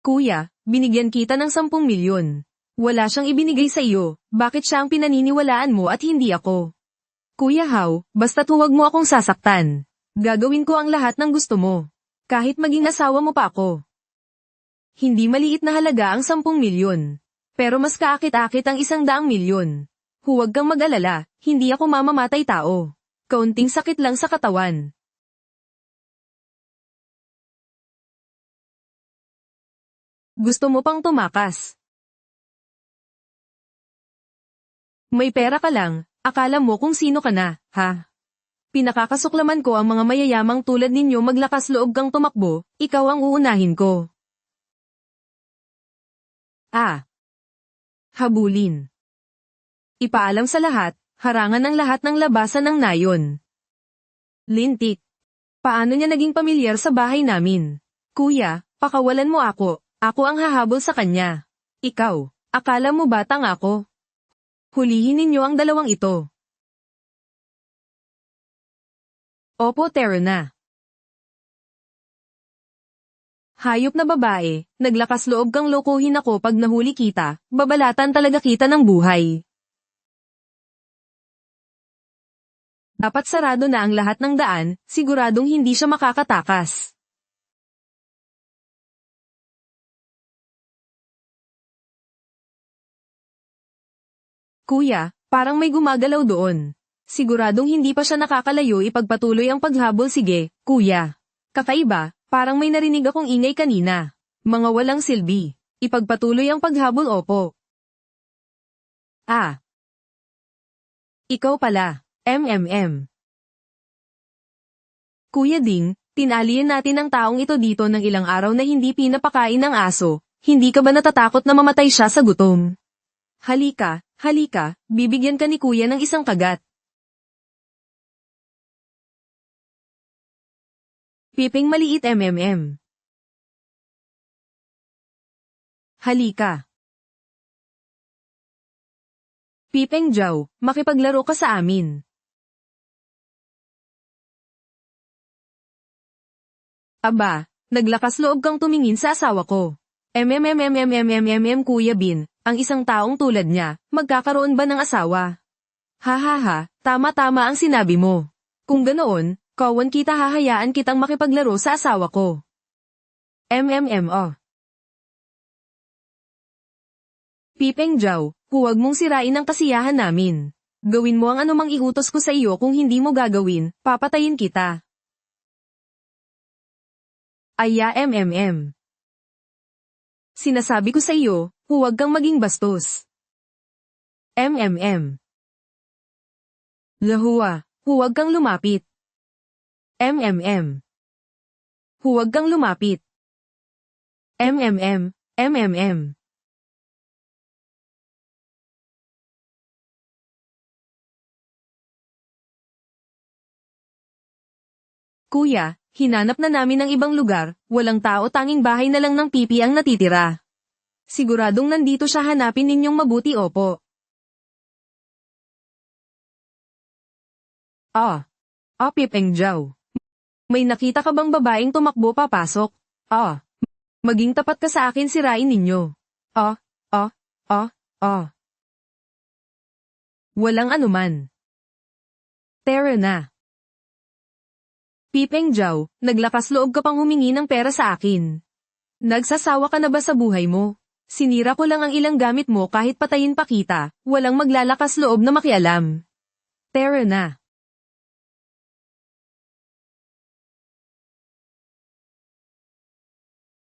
Kuya, binigyan kita ng 10 milyon. Wala siyang ibinigay sa iyo, bakit siya ang pinaniniwalaan mo at hindi ako? Kuya Hao, basta't huwag mo akong sasaktan. Gagawin ko ang lahat ng gusto mo. Kahit maging asawa mo pa ako. Hindi maliit na halaga ang 10 milyon. Pero mas kaakit-akit ang 100 milyon. Huwag kang mag-alala, hindi ako mamamatay tao. Kaunting sakit lang sa katawan. Gusto mo pang tumakas? May pera ka lang, akala mo kung sino ka na, ha? Pinakakasuklaman ko ang mga mayayamang tulad ninyo maglakas loob kang tumakbo, ikaw ang uunahin ko. Habulin. Ipaalam sa lahat, harangan ng lahat ng labasan ng nayon. Lintik. Paano niya naging pamilyar sa bahay namin? Kuya, pakawalan mo ako ang hahabol sa kanya. Ikaw, akala mo batang ako? Hulihin ninyo ang dalawang ito. Opo, tero na. Hayop na babae, naglakas loob kang lokohin ako pag nahuli kita, babalatan talaga kita ng buhay. Dapat sarado na ang lahat ng daan, siguradong hindi siya makakatakas. Kuya, parang may gumagalaw doon. Siguradong hindi pa siya nakakalayo ipagpatuloy ang paghabol. Sige, kuya. Kakaiba, parang may narinig akong ingay kanina. Mga walang silbi. Ipagpatuloy ang paghabol. Opo. Ikaw pala. Kuya Ding, tinalian natin ang taong ito dito ng ilang araw na hindi pinapakain ng aso. Hindi ka ba natatakot na mamatay siya sa gutom? Halika, bibigyan ka ni kuya ng isang kagat. Piping maliit. Halika. Pipeng Zhao, makipaglaro ka sa amin. Aba, naglakas loob kang tumingin sa asawa ko. Kuya Bin, ang isang taong tulad niya, magkakaroon ba ng asawa? Ha, tama-tama ang sinabi mo. Kung ganoon, kawan kita hahayaan kitang makipaglaro sa asawa ko. Pipeng Zhao, huwag mong sirain ang kasiyahan namin. Gawin mo ang anumang iutos ko sa iyo, kung hindi mo gagawin, papatayin kita. Sinasabi ko sa iyo, huwag kang maging bastos. Lahua, huwag kang lumapit. Huwag kang lumapit. Kuya, hinanap na namin ang ibang lugar, walang tao, tanging bahay na lang ng pipi ang natitira. Siguradong nandito siya, hanapin ninyong mabuti. Opo. Pipeng Zhao. May nakita ka bang babaeng tumakbo papasok? Maging tapat ka sa akin, sirain ninyo. Oh, oh, oh, oh. Walang anuman. Tara na. Pipeng Zhao, naglakas loob ka pang humingi ng pera sa akin. Nagsasawa ka na ba sa buhay mo? Sinira ko lang ang ilang gamit mo kahit patayin pa kita, walang maglalakas loob na makialam. Tara na.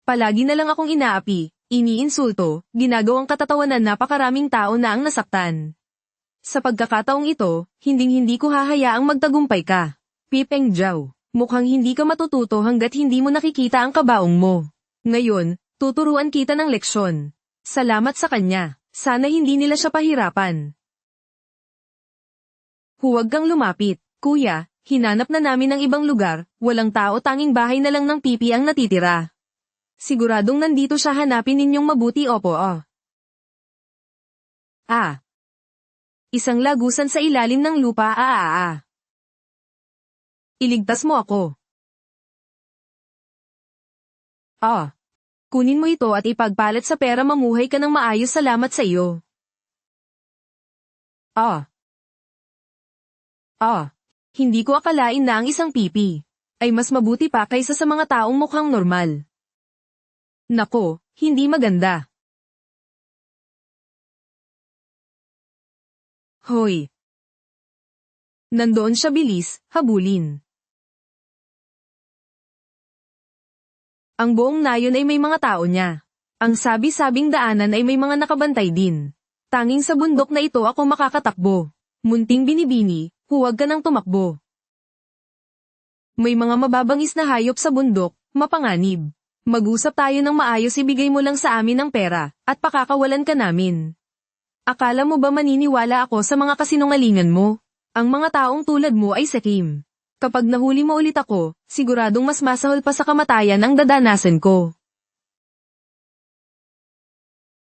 Palagi na lang akong inaapi, iniinsulto, ginagawang katatawanan napakaraming tao na ang nasaktan. Sa pagkakataong ito, hinding-hindi ko hahayaang magtagumpay ka. Pipeng Zhao, mukhang hindi ka matututo hanggat hindi mo nakikita ang kabaong mo. Ngayon, tuturuan kita ng leksyon. Salamat sa kanya. Sana hindi nila siya pahirapan. Huwag kang lumapit, kuya. Hinanap na namin ang ibang lugar, walang tao, tanging bahay na lang ng pipi ang natitira. Siguradong nandito siya, hanapin ninyong mabuti, opo. Isang lagusan sa ilalim ng lupa, Iligtas mo ako. Kunin mo ito at ipagpalit sa pera, mamuhay ka ng maayos, salamat sa iyo. Hindi ko akalain na ang isang pipi ay mas mabuti pa kaysa sa mga taong mukhang normal. Nako, hindi maganda. Hoy! Nandoon siya, bilis, habulin. Ang buong nayon ay may mga tao niya. Ang sabi-sabing daanan ay may mga nakabantay din. Tanging sa bundok na ito ako makakatakbo. Munting binibini, huwag ka nang tumakbo. May mga mababangis na hayop sa bundok, mapanganib. Mag-usap tayo ng maayos, ibigay mo lang sa amin ang pera, at pakakawalan ka namin. Akala mo ba maniniwala ako sa mga kasinungalingan mo? Ang mga taong tulad mo ay sakim. Kapag nahuli mo ulit ako, siguradong mas masahol pa sa kamatayan ang dadanasan ko.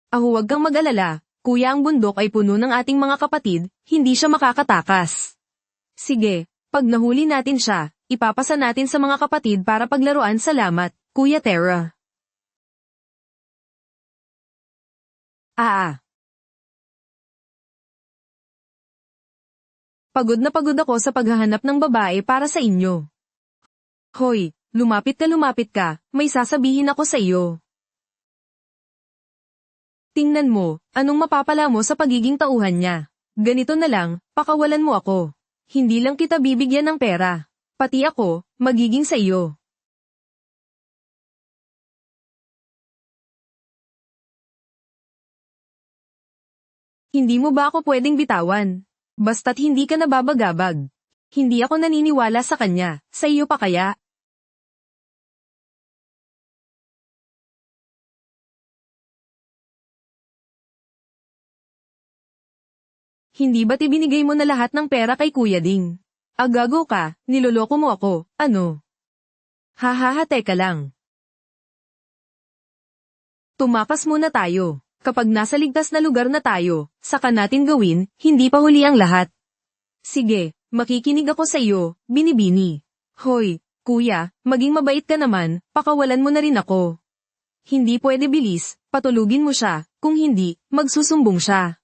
Huwag kang mag-alala, kuya, ang bundok ay puno ng ating mga kapatid, hindi siya makakatakas. Sige, pag nahuli natin siya, ipapasa natin sa mga kapatid para paglaruan, salamat, Kuya Tara. Pagod na pagod ako sa paghahanap ng babae para sa inyo. Hoy, lumapit ka, may sasabihin ako sa iyo. Tingnan mo, anong mapapala mo sa pagiging tauhan niya. Ganito na lang, pakawalan mo ako. Hindi lang kita bibigyan ng pera. Pati ako, magiging sa iyo. Hindi mo ba ako pwedeng bitawan? Basta't hindi ka nababagabag. Hindi ako naniniwala sa kanya, sa iyo pa kaya? Hindi ba't ibinigay mo na lahat ng pera kay Kuya Ding? Agago ka, niloloko mo ako, ano? Hahaha, teka lang. Tumakas muna tayo. Kapag nasa ligtas na lugar na tayo, saka natin gawin, hindi pa huli ang lahat. Sige, makikinig ako sa iyo, binibini. Hoy, kuya, maging mabait ka naman, pakawalan mo na rin ako. Hindi pwede, bilis, patulugin mo siya, kung hindi, magsusumbong siya.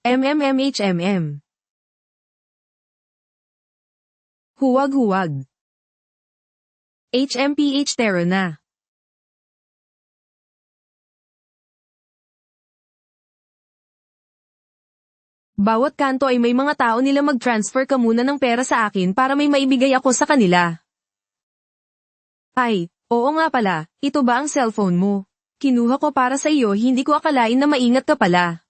MMMHMM. Huwag. HMPH Terra na. Bawat kanto ay may mga tao, nila mag-transfer ka muna ng pera sa akin para may maibigay ako sa kanila. Ay, oo nga pala, ito ba ang cellphone mo? Kinuha ko para sa iyo, hindi ko akalain na maingat ka pala.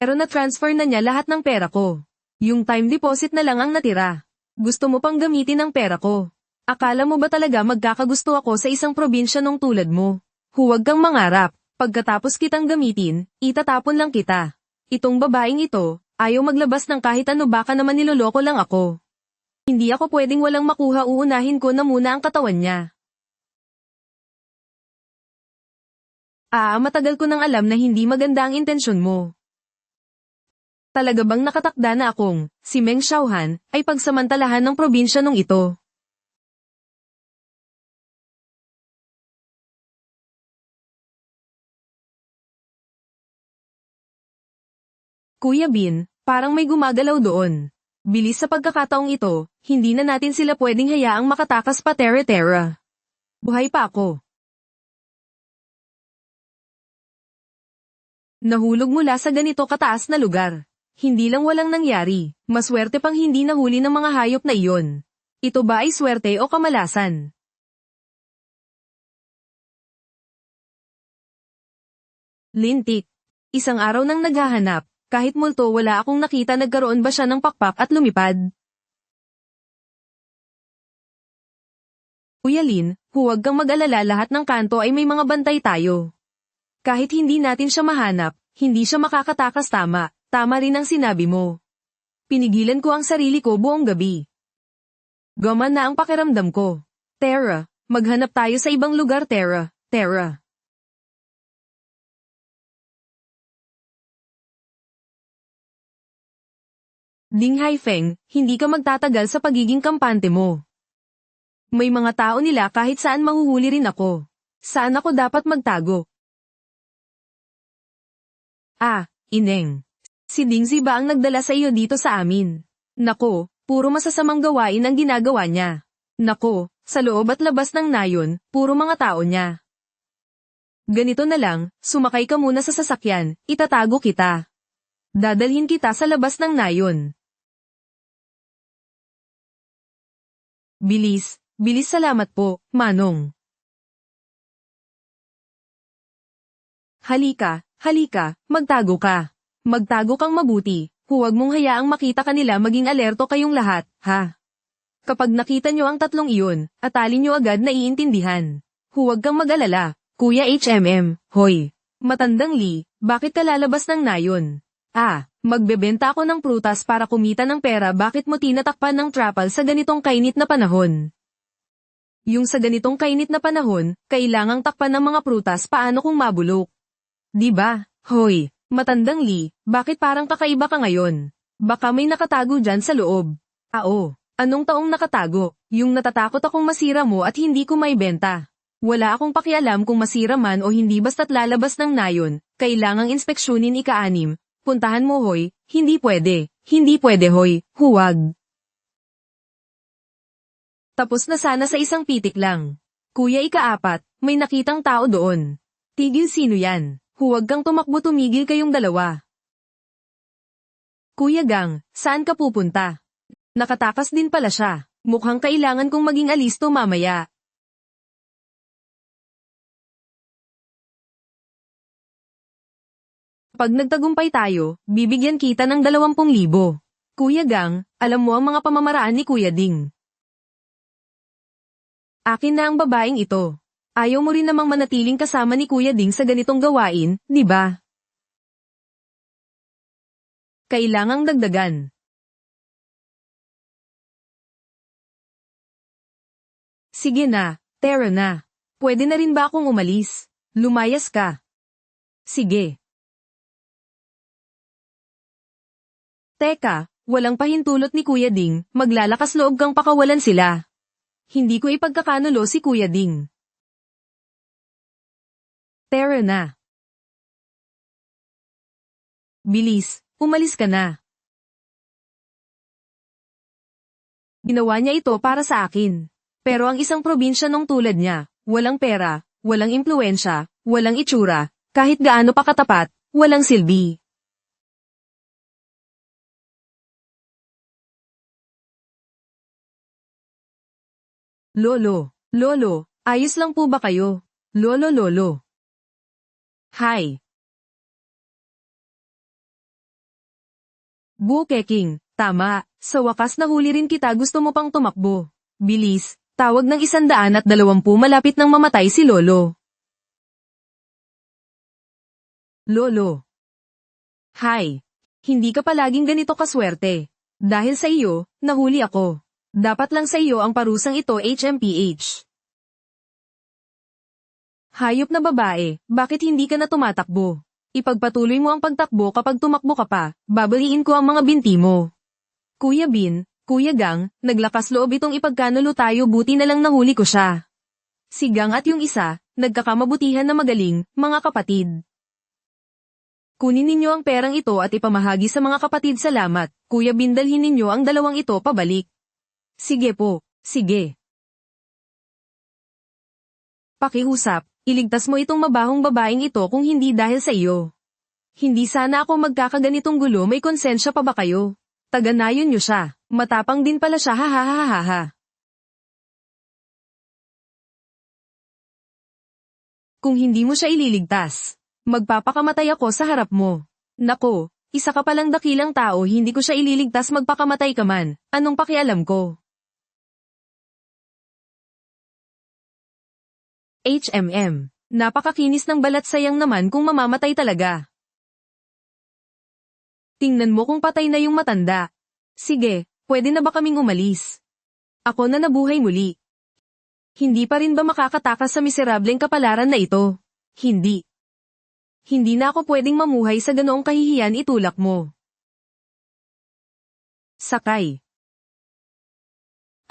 Pero na-transfer na niya lahat ng pera ko. Yung time deposit na lang ang natira. Gusto mo pang gamitin ang pera ko? Akala mo ba talaga magkakagusto ako sa isang probinsya nung tulad mo? Huwag kang mangarap, pagkatapos kitang gamitin, itatapon lang kita. Itong babaeng ito, ayaw maglabas ng kahit ano, baka naman niloloko lang ako. Hindi ako pwedeng walang makuha, uunahin ko na muna ang katawan niya. Matagal ko nang alam na hindi maganda ang intensyon mo. Talaga bang nakatakda na akong, si Meng Xiaohan, ay pagsamantalahan ng probinsya nung ito? Kuya Bin, parang may gumagalaw doon. Bilis sa pagkakataong ito, hindi na natin sila pwedeng hayaang makatakas pa Terra. Buhay pa ako. Nahulog mula sa ganito kataas na lugar. Hindi lang walang nangyari, maswerte pang hindi nahuli ng mga hayop na iyon. Ito ba ay swerte o kamalasan? Lintik. Isang araw nang naghahanap, kahit multo wala akong nakita nagkaroon ba siya ng pakpak at lumipad. Kuya Lin, huwag kang mag-alala lahat ng kanto ay may mga bantay tayo. Kahit hindi natin siya mahanap, hindi siya makakatakas tama rin ang sinabi mo. Pinigilan ko ang sarili ko buong gabi. Gaman na ang pakiramdam ko. Terra, maghanap tayo sa ibang lugar Terra. Ding Haifeng, hindi ka magtatagal sa pagiging kampante mo. May mga tao nila kahit saan mahuhuli rin ako. Saan ako dapat magtago? Ineng. Si Dingzi ba ang nagdala sa iyo dito sa amin? Nako, puro masasamang gawain ang ginagawa niya. Nako, sa loob at labas ng nayon, puro mga tao niya. Ganito na lang, sumakay ka muna sa sasakyan, itatago kita. Dadalhin kita sa labas ng nayon. Bilis salamat po, Manong. Halika, magtago ka. Magtago kang mabuti, huwag mong hayaang makita kanila maging alerto kayong lahat, ha? Kapag nakita nyo ang tatlong iyon, atalin nyo agad na iintindihan. Huwag kang mag-alala, Kuya HMM, hoy. Matandang Lee, bakit ka lalabas ng nayon? Magbebenta ako ng prutas para kumita ng pera bakit mo tinatakpan ng trapal sa ganitong kainit na panahon? Yung sa ganitong kainit na panahon, kailangang takpan ng mga prutas paano kung mabulok? Diba? Hoy, matandang Lee, bakit parang kakaiba ka ngayon? Baka may nakatago dyan sa loob. Anong taong nakatago? Yung natatakot akong masira mo at hindi ko may benta. Wala akong pakialam kung masira man o hindi basta't lalabas ng nayon, kailangang inspeksyonin ika-6. Puntahan mo hoy, hindi pwede hoy, huwag. Tapos na sana sa isang pitik lang. Kuya ika-4, may nakitang tao doon. Tigil sino yan, huwag kang tumakbo tumigil kayong dalawa. Kuya Gang, saan ka pupunta? Nakatakas din pala siya, mukhang kailangan kong maging alisto mamaya. Pag nagtagumpay tayo, bibigyan kita ng 20,000. Kuya Gang, alam mo ang mga pamamaraan ni Kuya Ding. Akin na ang babaeng ito. Ayaw mo rin namang manatiling kasama ni Kuya Ding sa ganitong gawain, di ba? Kailangang dagdagan. Sige na, Terra na. Pwede na rin ba akong umalis? Lumayas ka. Sige. Teka, walang pahintulot ni Kuya Ding, maglalakas loob kang pakawalan sila. Hindi ko ipagkakanulo si Kuya Ding. Terra na. Bilis, umalis ka na. Ginawa niya ito para sa akin. Pero ang isang probinsya nung tulad niya, walang pera, walang impluensya, walang itsura, kahit gaano pa katapat, walang silbi. Lolo, ayos lang po ba kayo? Lolo. Hi. Bukeking, tama, sa wakas nahuli rin kita gusto mo pang tumakbo. Bilis, tawag ng 120 malapit nang mamatay si Lolo. Lolo. Hi. Hindi ka palaging ganito kaswerte. Dahil sa iyo, nahuli ako. Dapat lang sa iyo ang parusang ito HMPH. Hayop na babae, bakit hindi ka na tumatakbo? Ipagpatuloy mo ang pagtakbo kapag tumakbo ka pa, babaliin ko ang mga binti mo. Kuya Bin, Kuya Gang, naglakas loob itong ipagkanulo tayo buti na lang nahuli ko siya. Si Gang at yung isa, nagkakamabutihan na magaling, mga kapatid. Kunin ninyo ang perang ito at ipamahagi sa mga kapatid. Salamat, Kuya Bin, dalhin ninyo ang dalawang ito pabalik. Sige po, sige. Pakiusap, iligtas mo itong mabahong babaeng ito kung hindi dahil sa iyo. Hindi sana ako magkakaganitong gulo, may konsensya pa ba kayo? Taganayon niyo siya, matapang din pala siya, hahaha. Kung hindi mo siya ililigtas, magpapakamatay ako sa harap mo. Nako, isa ka palang dakilang tao, hindi ko siya ililigtas, magpakamatay ka man, anong pakialam ko? Napakakinis ng balat, sayang naman kung mamamatay talaga. Tingnan mo kung patay na yung matanda. Sige, pwede na ba kaming umalis? Ako na nabuhay muli. Hindi pa rin ba makakatakas sa miserableng kapalaran na ito? Hindi. Hindi na ako pwedeng mamuhay sa ganoong kahihiyan, itulak mo. Sakay.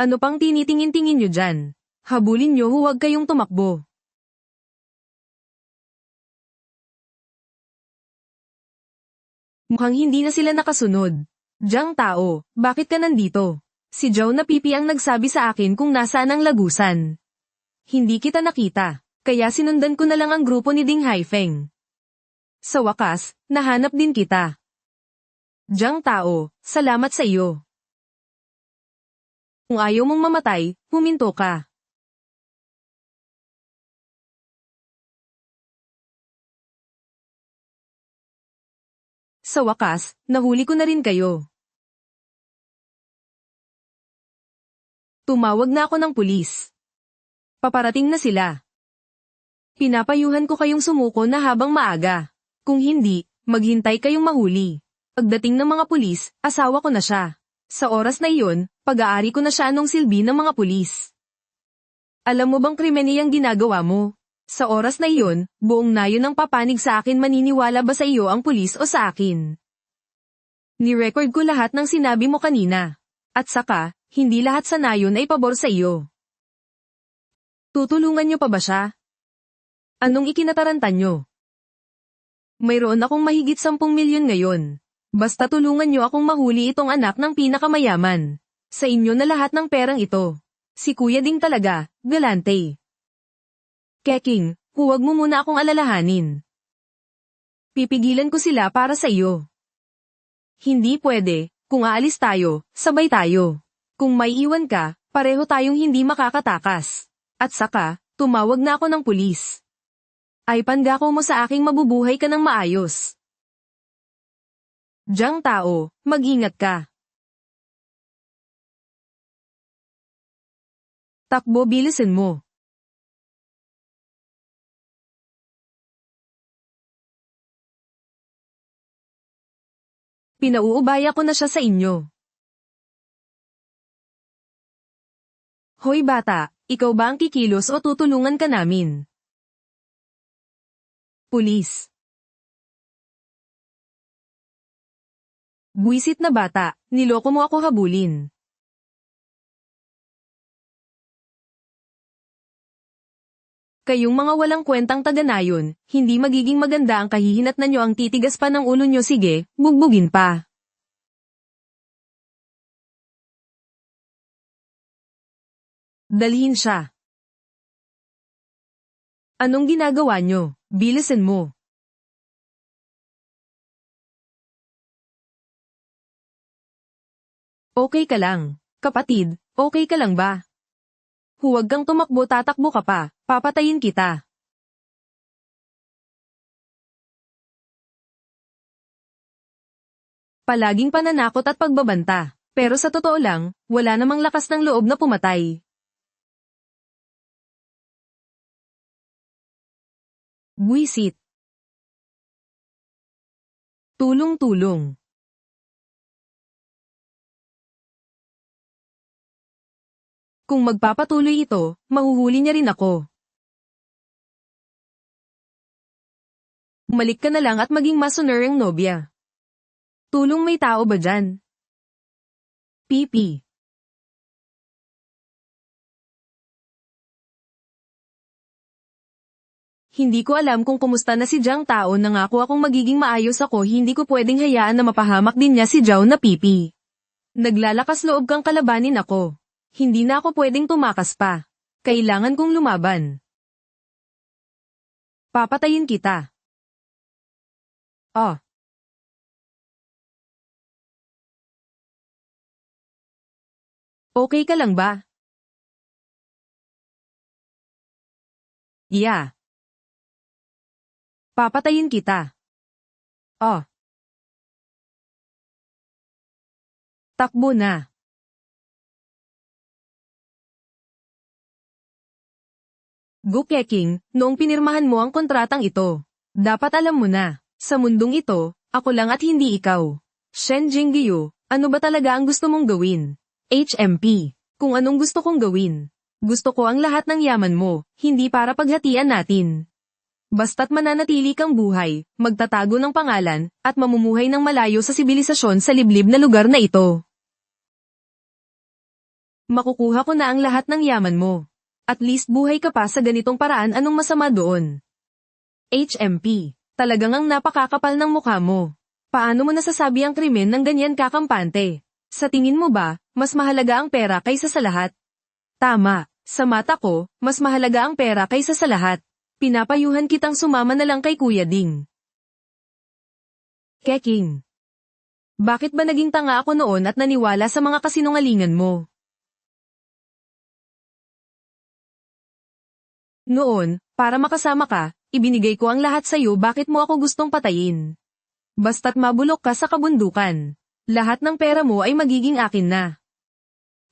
Ano pang tinitingin-tingin nyo dyan? Habulin nyo, huwag kayong tumakbo. Mukhang hindi na sila nakasunod. Diang tao, bakit ka nandito? Si Joe na Pipi ang nagsabi sa akin kung nasaan ang lagusan. Hindi kita nakita, kaya sinundan ko na lang ang grupo ni Ding Haifeng. Sa wakas, nahanap din kita. Diang tao, salamat sa iyo. Kung ayaw mong mamatay, huminto ka. Sa wakas, nahuli ko na rin kayo. Tumawag na ako ng pulis. Paparating na sila. Pinapayuhan ko kayong sumuko na habang maaga. Kung hindi, maghintay kayong mahuli. Pagdating ng mga pulis, asawa ko na siya. Sa oras na iyon, pag-aari ko na siya, anong silbi ng mga pulis. Alam mo bang krimen niyang ginagawa mo? Sa oras na iyon, buong nayon ang papanig sa akin, maniniwala ba sa iyo ang pulis o sa akin? Ni-record ko lahat ng sinabi mo kanina. At saka, hindi lahat sa nayon ay pabor sa iyo. Tutulungan niyo pa ba siya? Anong ikinatarantan niyo? Mayroon akong mahigit 10 milyon ngayon. Basta tulungan niyo akong mahuli itong anak ng pinakamayaman. Sa inyo na lahat ng perang ito. Si Kuya Ding talaga, galante. Keking, huwag mo muna akong alalahanin. Pipigilan ko sila para sa iyo. Hindi pwede, kung aalis tayo, sabay tayo. Kung may iwan ka, pareho tayong hindi makakatakas. At saka, tumawag na ako ng pulis. Ay pangako mo sa aking mabubuhay ka ng maayos. Diang tao, mag-ingat ka. Takbo, bilisin mo. Pinauubaya ko na siya sa inyo. Hoy bata, ikaw ba ang kikilos o tutulungan ka namin? Pulis. Buwisit na bata, niloko mo ako, habulin. Kayong mga walang kwentang taga-nayon, hindi magiging maganda ang kahihinatnan nyo, ang titigas pa ng ulo nyo, sige, bugbugin pa. Dalhin siya. Anong ginagawa nyo? Bilisan mo. Okay ka lang, kapatid, okay ka lang ba? Huwag kang tumakbo, tatakbo ka pa, papatayin kita. Palaging pananakot at pagbabanta, pero sa totoo lang, wala namang lakas ng loob na pumatay. Buwisit. Tulong-tulong. Kung magpapatuloy ito, mahuhuli niya rin ako. Umalik ka na lang at maging masoner ang nobya. Tulong, may tao ba dyan? Pipi. Hindi ko alam kung kumusta na si Jiang Tao, nangako akong magiging maayos ako, hindi ko pwedeng hayaan na mapahamak din niya si Jiao na pipi. Naglalakas loob kang kalabanin ako. Hindi na ako pwedeng tumakas pa. Kailangan kong lumaban. Papatayin kita. Oh. Okay ka lang ba? Yeah. Papatayin kita. Oh. Takbo na. Gukeking, noong pinirmahan mo ang kontratang ito, dapat alam mo na, sa mundong ito, ako lang at hindi ikaw. Shen Jingyu, ano ba talaga ang gusto mong gawin? HMP, kung anong gusto kong gawin. Gusto ko ang lahat ng yaman mo, hindi para paghatian natin. Basta't mananatili kang buhay, magtatago ng pangalan, at mamumuhay ng malayo sa sibilisasyon sa liblib na lugar na ito. Makukuha ko na ang lahat ng yaman mo. At least buhay ka pa sa ganitong paraan, anong masama doon? HMP, talagang ang napakakapal ng mukha mo. Paano mo nasasabi ang krimen ng ganyan kakampante? Sa tingin mo ba, mas mahalaga ang pera kaysa sa lahat? Tama, sa mata ko, mas mahalaga ang pera kaysa sa lahat. Pinapayuhan kitang sumama na lang kay Kuya Ding. Keking. Bakit ba naging tanga ako noon at naniwala sa mga kasinungalingan mo? Noon, para makasama ka, ibinigay ko ang lahat sa'yo, bakit mo ako gustong patayin? Basta't mabulok ka sa kabundukan. Lahat ng pera mo ay magiging akin na.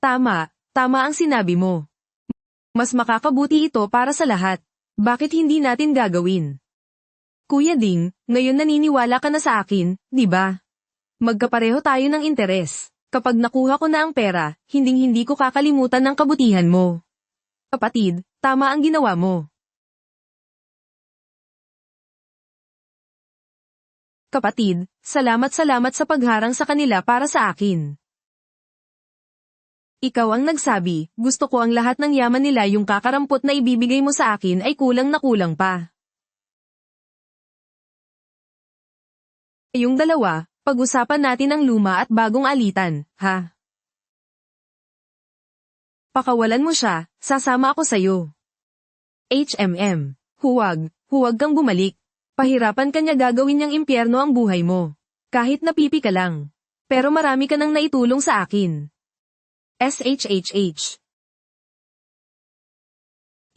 Tama, tama ang sinabi mo. Mas makakabuti ito para sa lahat. Bakit hindi natin gagawin? Kuya Ding, ngayon naniniwala ka na sa akin, di ba? Magkapareho tayo ng interes. Kapag nakuha ko na ang pera, hinding-hindi ko kakalimutan ng kabutihan mo. Kapatid, tama ang ginawa mo. Kapatid, salamat sa pagharang sa kanila para sa akin. Ikaw ang nagsabi, gusto ko ang lahat ng yaman nila, yung kakarampot na ibibigay mo sa akin ay kulang na kulang pa. Yung dalawa, pag-usapan natin ang luma at bagong alitan, ha? Pakawalan mo siya, sasama ako sa'yo. Huwag kang bumalik. Pahirapan ka niya, gagawin niyang impyerno ang buhay mo. Kahit napipi ka lang. Pero marami ka nang naitulong sa akin. SHHH.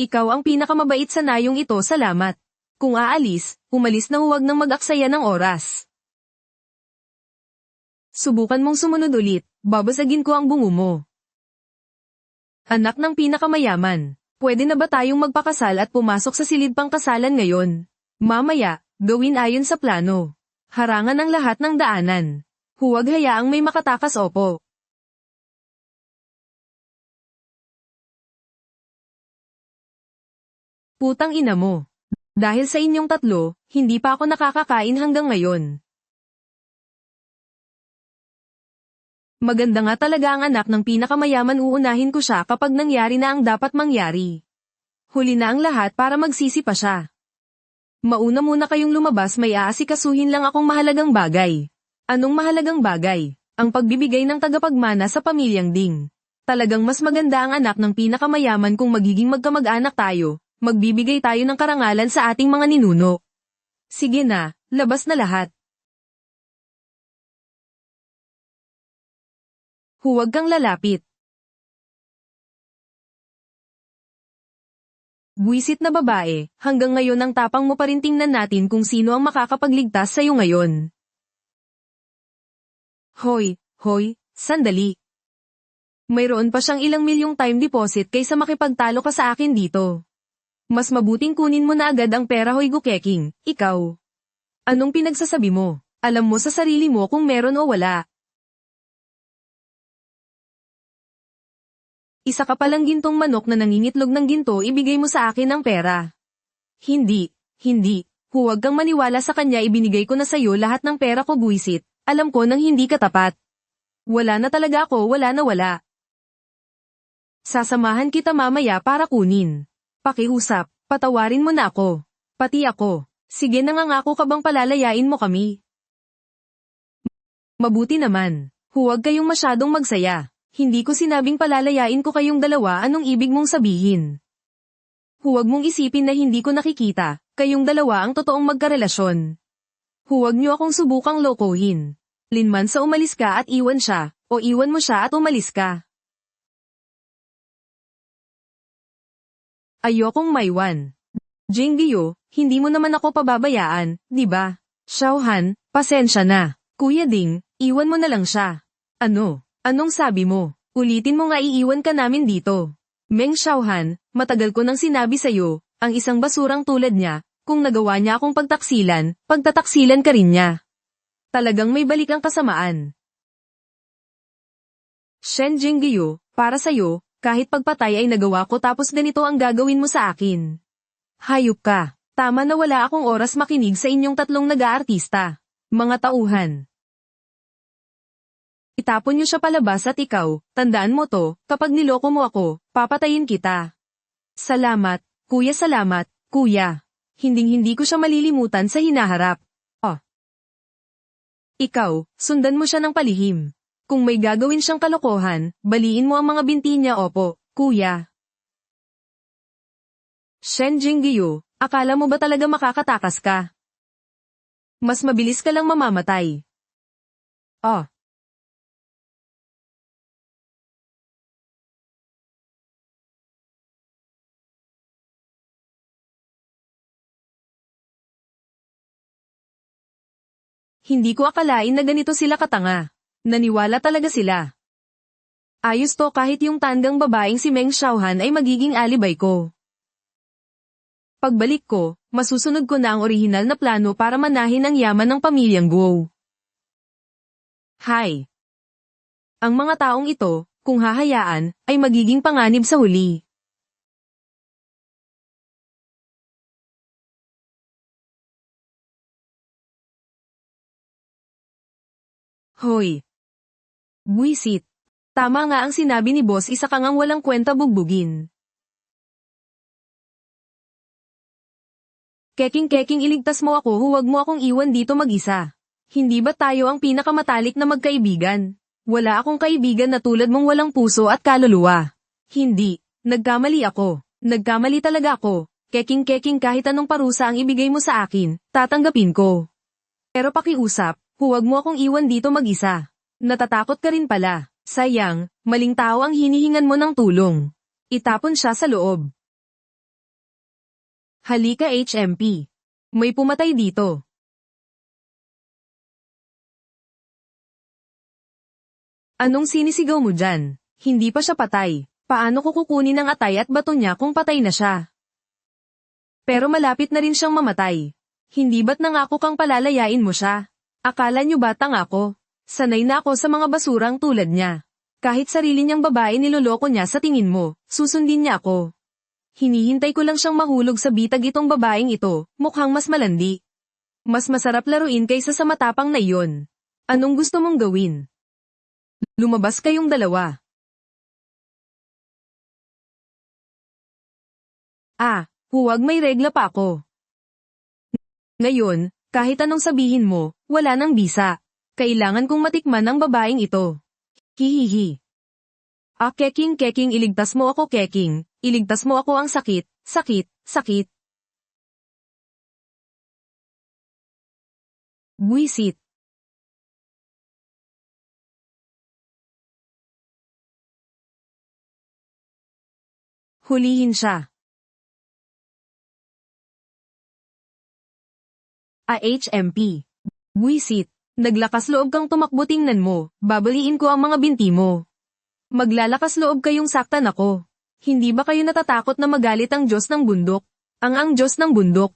Ikaw ang pinakamabait sa nayong ito, salamat. Kung aalis, umalis na, huwag nang mag-aksaya ng oras. Subukan mong sumunod ulit, babasagin ko ang bungo mo. Anak ng pinakamayaman, pwede na ba tayong magpakasal at pumasok sa silid pang kasalan ngayon? Mamaya, gawin ayon sa plano. Harangan ang lahat ng daanan. Huwag hayaang may makatakas, opo. Putang ina mo. Dahil sa inyong tatlo, hindi pa ako nakakakain hanggang ngayon. Maganda nga talaga ang anak ng pinakamayaman, uunahin ko siya kapag nangyari na ang dapat mangyari. Huli na ang lahat para magsisi pa siya. Mauna muna kayong lumabas, may aasikasuhin lang akong mahalagang bagay. Anong mahalagang bagay? Ang pagbibigay ng tagapagmana sa pamilyang Ding. Talagang mas maganda ang anak ng pinakamayaman kung magiging magkamag-anak tayo. Magbibigay tayo ng karangalan sa ating mga ninuno. Sige na, labas na lahat. Huwag kang lalapit. Buwisit na babae, hanggang ngayon ang tapang mo pa rin, tingnan natin kung sino ang makakapagligtas sa'yo ngayon. Hoy, sandali. Mayroon pa siyang ilang milyong time deposit kaysa makipagtalo ka sa akin dito. Mas mabuting kunin mo na agad ang pera, hoy Gukeking, ikaw. Anong pinagsasabi mo? Alam mo sa sarili mo kung meron o wala. Isa ka palang gintong manok na nangingitlog ng ginto, ibigay mo sa akin ang pera. Hindi. Huwag kang maniwala sa kanya, ibinigay ko na sa'yo lahat ng pera ko, buwisit. Alam ko nang hindi ka tapat. Wala na talaga ako, wala. Sasamahan kita mamaya para kunin. Pakiusap, patawarin mo na ako. Pati ako. Sige, nangangako ka bang palalayain mo kami? Mabuti naman. Huwag kayong masyadong magsaya. Hindi ko sinabing palalayain ko kayong dalawa. Anong ibig mong sabihin? Huwag mong isipin na hindi ko nakikita. Kayong dalawa ang totoong magkarelasyon. Huwag niyo akong subukang lokohin. Linman sa umalis ka at iwan siya, o iwan mo siya at umalis ka. Ayokong maiwan. Jingyo, hindi mo naman ako pababayaan, di ba? Xiaohan, pasensya na. Kuya Ding, iwan mo na lang siya. Ano? Anong sabi mo? Ulitin mo nga, iiwan ka namin dito. Meng Xiaohan, matagal ko nang sinabi sa'yo, ang isang basurang tulad niya, kung nagawa niya akong pagtaksilan, pagtataksilan ka rin niya. Talagang may balik ang kasamaan. Shen Jingyo, para sa'yo, kahit pagpatay ay nagawa ko tapos ganito ang gagawin mo sa akin. Hayop ka. Tama na wala akong oras makinig sa inyong tatlong nag-aartista. Mga tauhan. Itapon niyo siya palabas at ikaw, tandaan mo to, kapag niloko mo ako, papatayin kita. Salamat, kuya. Hinding-hindi ko siya malilimutan sa hinaharap. Oh. Ikaw, sundan mo siya ng palihim. Kung may gagawin siyang kalokohan, baliin mo ang mga binti niya, opo, kuya. Shen Jingyo, akala mo ba talaga makakatakas ka? Mas mabilis ka lang mamamatay. Oh. Hindi ko akalain na ganito sila katanga. Naniwala talaga sila. Ayos to, kahit yung tandang babaeng si Meng Xiaohan ay magiging alibay ko. Pagbalik ko, masusunod ko na ang orihinal na plano para manahin ang yaman ng pamilyang Guo. Hi. Ang mga taong ito, kung hahayaan, ay magiging panganib sa huli. Hoy. Buwisit. Tama nga ang sinabi ni boss, isa kang ang walang kwenta bugbugin. Keking iligtas mo ako, huwag mo akong iwan dito mag-isa. Hindi ba tayo ang pinakamatalik na magkaibigan? Wala akong kaibigan na tulad mong walang puso at kaluluwa. Hindi. Nagkamali ako. Nagkamali talaga ako. Keking kahit anong parusa ang ibigay mo sa akin, tatanggapin ko. Pero pakiusap, huwag mo akong iwan dito mag-isa. Natatakot ka rin pala. Sayang, maling tao ang hinihingan mo ng tulong. Itapon siya sa loob. Halika HMP. May pumatay dito. Anong sinisigaw mo dyan? Hindi pa siya patay. Paano ko kukunin ang atay at bato niya kung patay na siya? Pero malapit na rin siyang mamatay. Hindi ba't nangako kang palalayain mo siya? Akala niyo ba tanga ako? Sanay na ako sa mga basurang tulad niya. Kahit sarili niyang babae niloloko niya sa tingin mo, susundin niya ako. Hinihintay ko lang siyang mahulog sa bitag itong babaeng ito, mukhang mas malandi. Mas masarap laruin kaysa sa matapang na iyon. Anong gusto mong gawin? Lumabas kayong dalawa. Huwag, may regla pa ako. Ngayon, kahit anong sabihin mo, wala nang bisa. Kailangan kong matikman ang babaeng ito. Hihihi. Keking, iligtas mo ako, Keking. Iligtas mo ako ang sakit. Buwisit. Hulihin siya. HMP. Buwisit. Naglakas loob kang tumakbo, tingnan mo, babaliin ko ang mga binti mo. Maglalakas loob kayong saktan ako. Hindi ba kayo natatakot na magalit ang Diyos ng bundok? Ang Diyos ng bundok.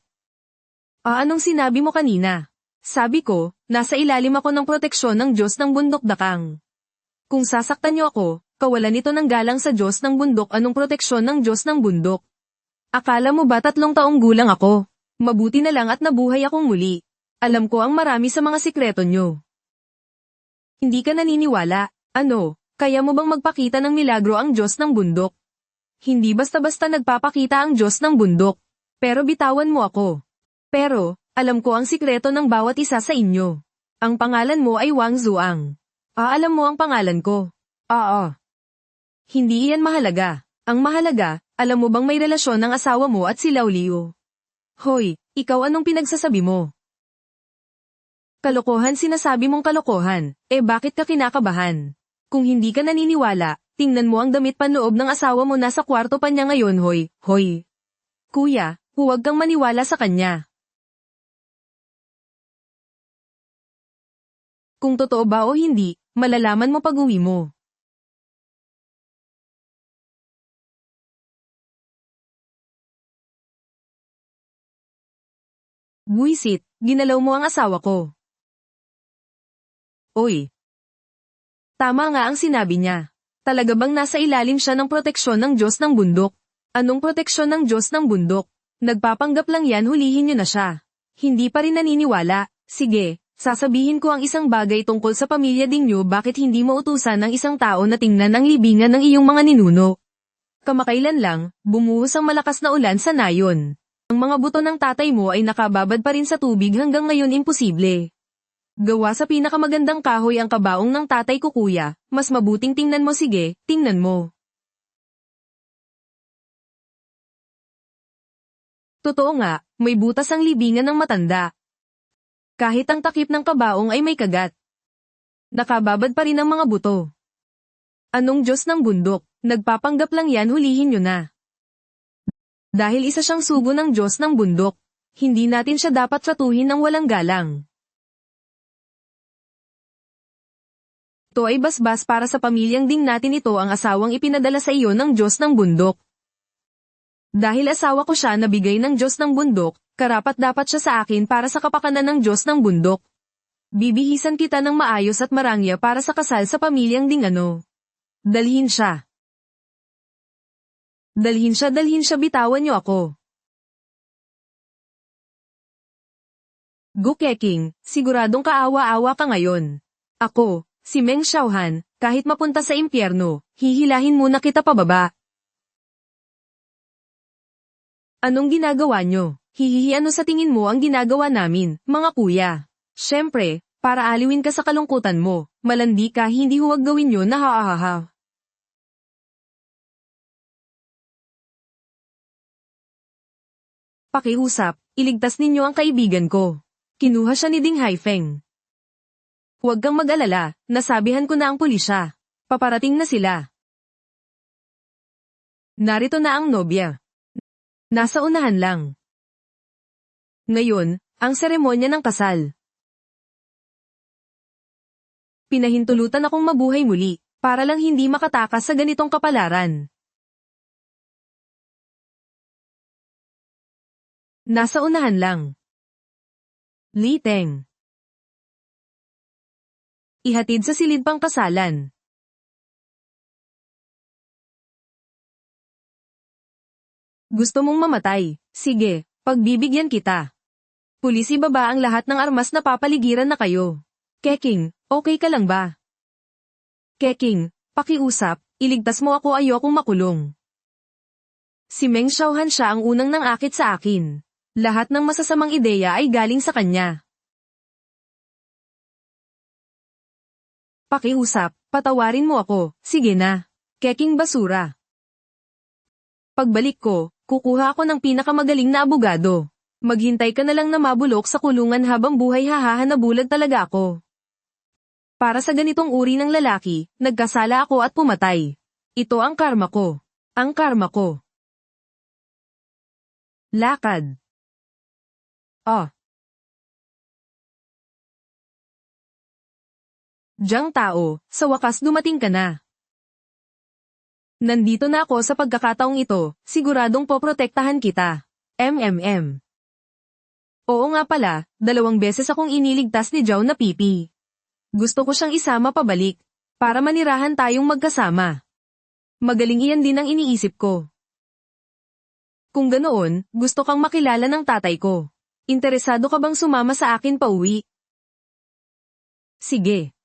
Anong sinabi mo kanina? Sabi ko, nasa ilalim ako ng proteksyon ng Diyos ng bundok, dakang. Kung sasaktan niyo ako, kawalan ito ng galang sa Diyos ng bundok. Anong proteksyon ng Diyos ng bundok? Akala mo ba 3 taong gulang ako? Mabuti na lang at nabuhay akong muli. Alam ko ang marami sa mga sikreto niyo. Hindi ka naniniwala, ano? Kaya mo bang magpakita ng milagro ang Diyos ng bundok? Hindi basta-basta nagpapakita ang Diyos ng bundok. Pero bitawan mo ako. Pero, alam ko ang sikreto ng bawat isa sa inyo. Ang pangalan mo ay Wang Zuang. Alam mo ang pangalan ko. Oo. Hindi iyan mahalaga. Ang mahalaga, alam mo bang may relasyon ng asawa mo at si Lao Liu? Hoy, ikaw anong pinagsasabi mo? Kalokohan, sinasabi mong kalokohan, bakit ka kinakabahan? Kung hindi ka naniniwala, tingnan mo ang damit panloob ng asawa mo, nasa kwarto pa niya ngayon. Hoy. Kuya, huwag kang maniwala sa kanya. Kung totoo ba o hindi, malalaman mo pag-uwi mo. Buisit, ginalaw mo ang asawa ko. Oy. Tama nga ang sinabi niya. Talaga bang nasa ilalim siya ng proteksyon ng Diyos ng bundok? Anong proteksyon ng Diyos ng bundok? Nagpapanggap lang yan, hulihin niyo na siya. Hindi pa rin naniniwala. Sige, sasabihin ko ang isang bagay tungkol sa pamilya Dingyo. Bakit hindi mo utusan ng isang tao na tingnan ang libingan ng iyong mga ninuno? Kamakailan lang, bumuhos ang malakas na ulan sa nayon. Ang mga buto ng tatay mo ay nakababad pa rin sa tubig hanggang ngayon, imposible. Gawa sa pinakamagandang kahoy ang kabaong ng tatay ko, kuya. Mas mabuting tingnan mo, sige, tingnan mo. Totoo nga, may butas ang libingan ng matanda. Kahit ang takip ng kabaong ay may kagat. Nakababad pa rin ang mga buto. Anong Diyos ng bundok? Nagpapanggap lang yan, hulihin nyo na. Dahil isa siyang sugo ng Diyos ng bundok, hindi natin siya dapat tratuhin ng walang galang. Ito ay basbas para sa pamilyang Ding natin. Ito ang asawang ipinadala sa iyo ng Diyos ng bundok. Dahil asawa ko siya na bigay ng Diyos ng bundok, karapat-dapat siya sa akin para sa kapakanan ng Diyos ng bundok. Bibihisan kita ng maayos at marangya para sa kasal sa pamilyang Ding. Dalhin siya. Dalhin siya, bitawan niyo ako. Gu Keqing, siguradong kaawa-awa ka ngayon. Ako, si Meng Xiaohan, kahit mapunta sa impyerno, hihilahin muna kita pababa. Anong ginagawa niyo? Hihihi, ano sa tingin mo ang ginagawa namin, mga kuya? Siyempre, para aliwin ka sa kalungkutan mo, malandi ka, hindi huwag gawin yun na ha. Pakiusap, iligtas ninyo ang kaibigan ko. Kinuha siya ni Ding Haifeng. Huwag kang mag-alala, nasabihan ko na ang pulisya. Paparating na sila. Narito na ang nobya. Nasa unahan lang. Ngayon, ang seremonya ng kasal. Pinahintulutan akong mabuhay muli, para lang hindi makatakas sa ganitong kapalaran. Nasa unahan lang. Li Teng. Ihatid sa silid pang kasalan. Gusto mong mamatay? Sige, pagbibigyan kita. Pulis, ibaba ang lahat ng armas na papaligiran na kayo. Keqing, okay ka lang ba? Keqing, pakiusap, iligtas mo ako, ayokong makulong. Si Meng Xiaohan, siya ang unang nangakit sa akin. Lahat ng masasamang ideya ay galing sa kanya. Pakiusap, patawarin mo ako, sige na. Keqing basura. Pagbalik ko, kukuha ako ng pinakamagaling na abogado. Maghintay ka na lang na mabulok sa kulungan habang buhay, hahanabulag talaga ako. Para sa ganitong uri ng lalaki, nagkasala ako at pumatay. Ito ang karma ko. Ang karma ko. Lakad. Jiang Tao, sa wakas dumating ka na. Nandito na ako sa pagkakataong ito, siguradong poprotektahan kita. Oo nga pala, 2 beses akong iniligtas ni Zhao na pipi. Gusto ko siyang isama pabalik, para manirahan tayong magkasama. Magaling iyan din ang iniisip ko. Kung ganoon, gusto kang makilala ng tatay ko. Interesado ka bang sumama sa akin pauwi? Sige.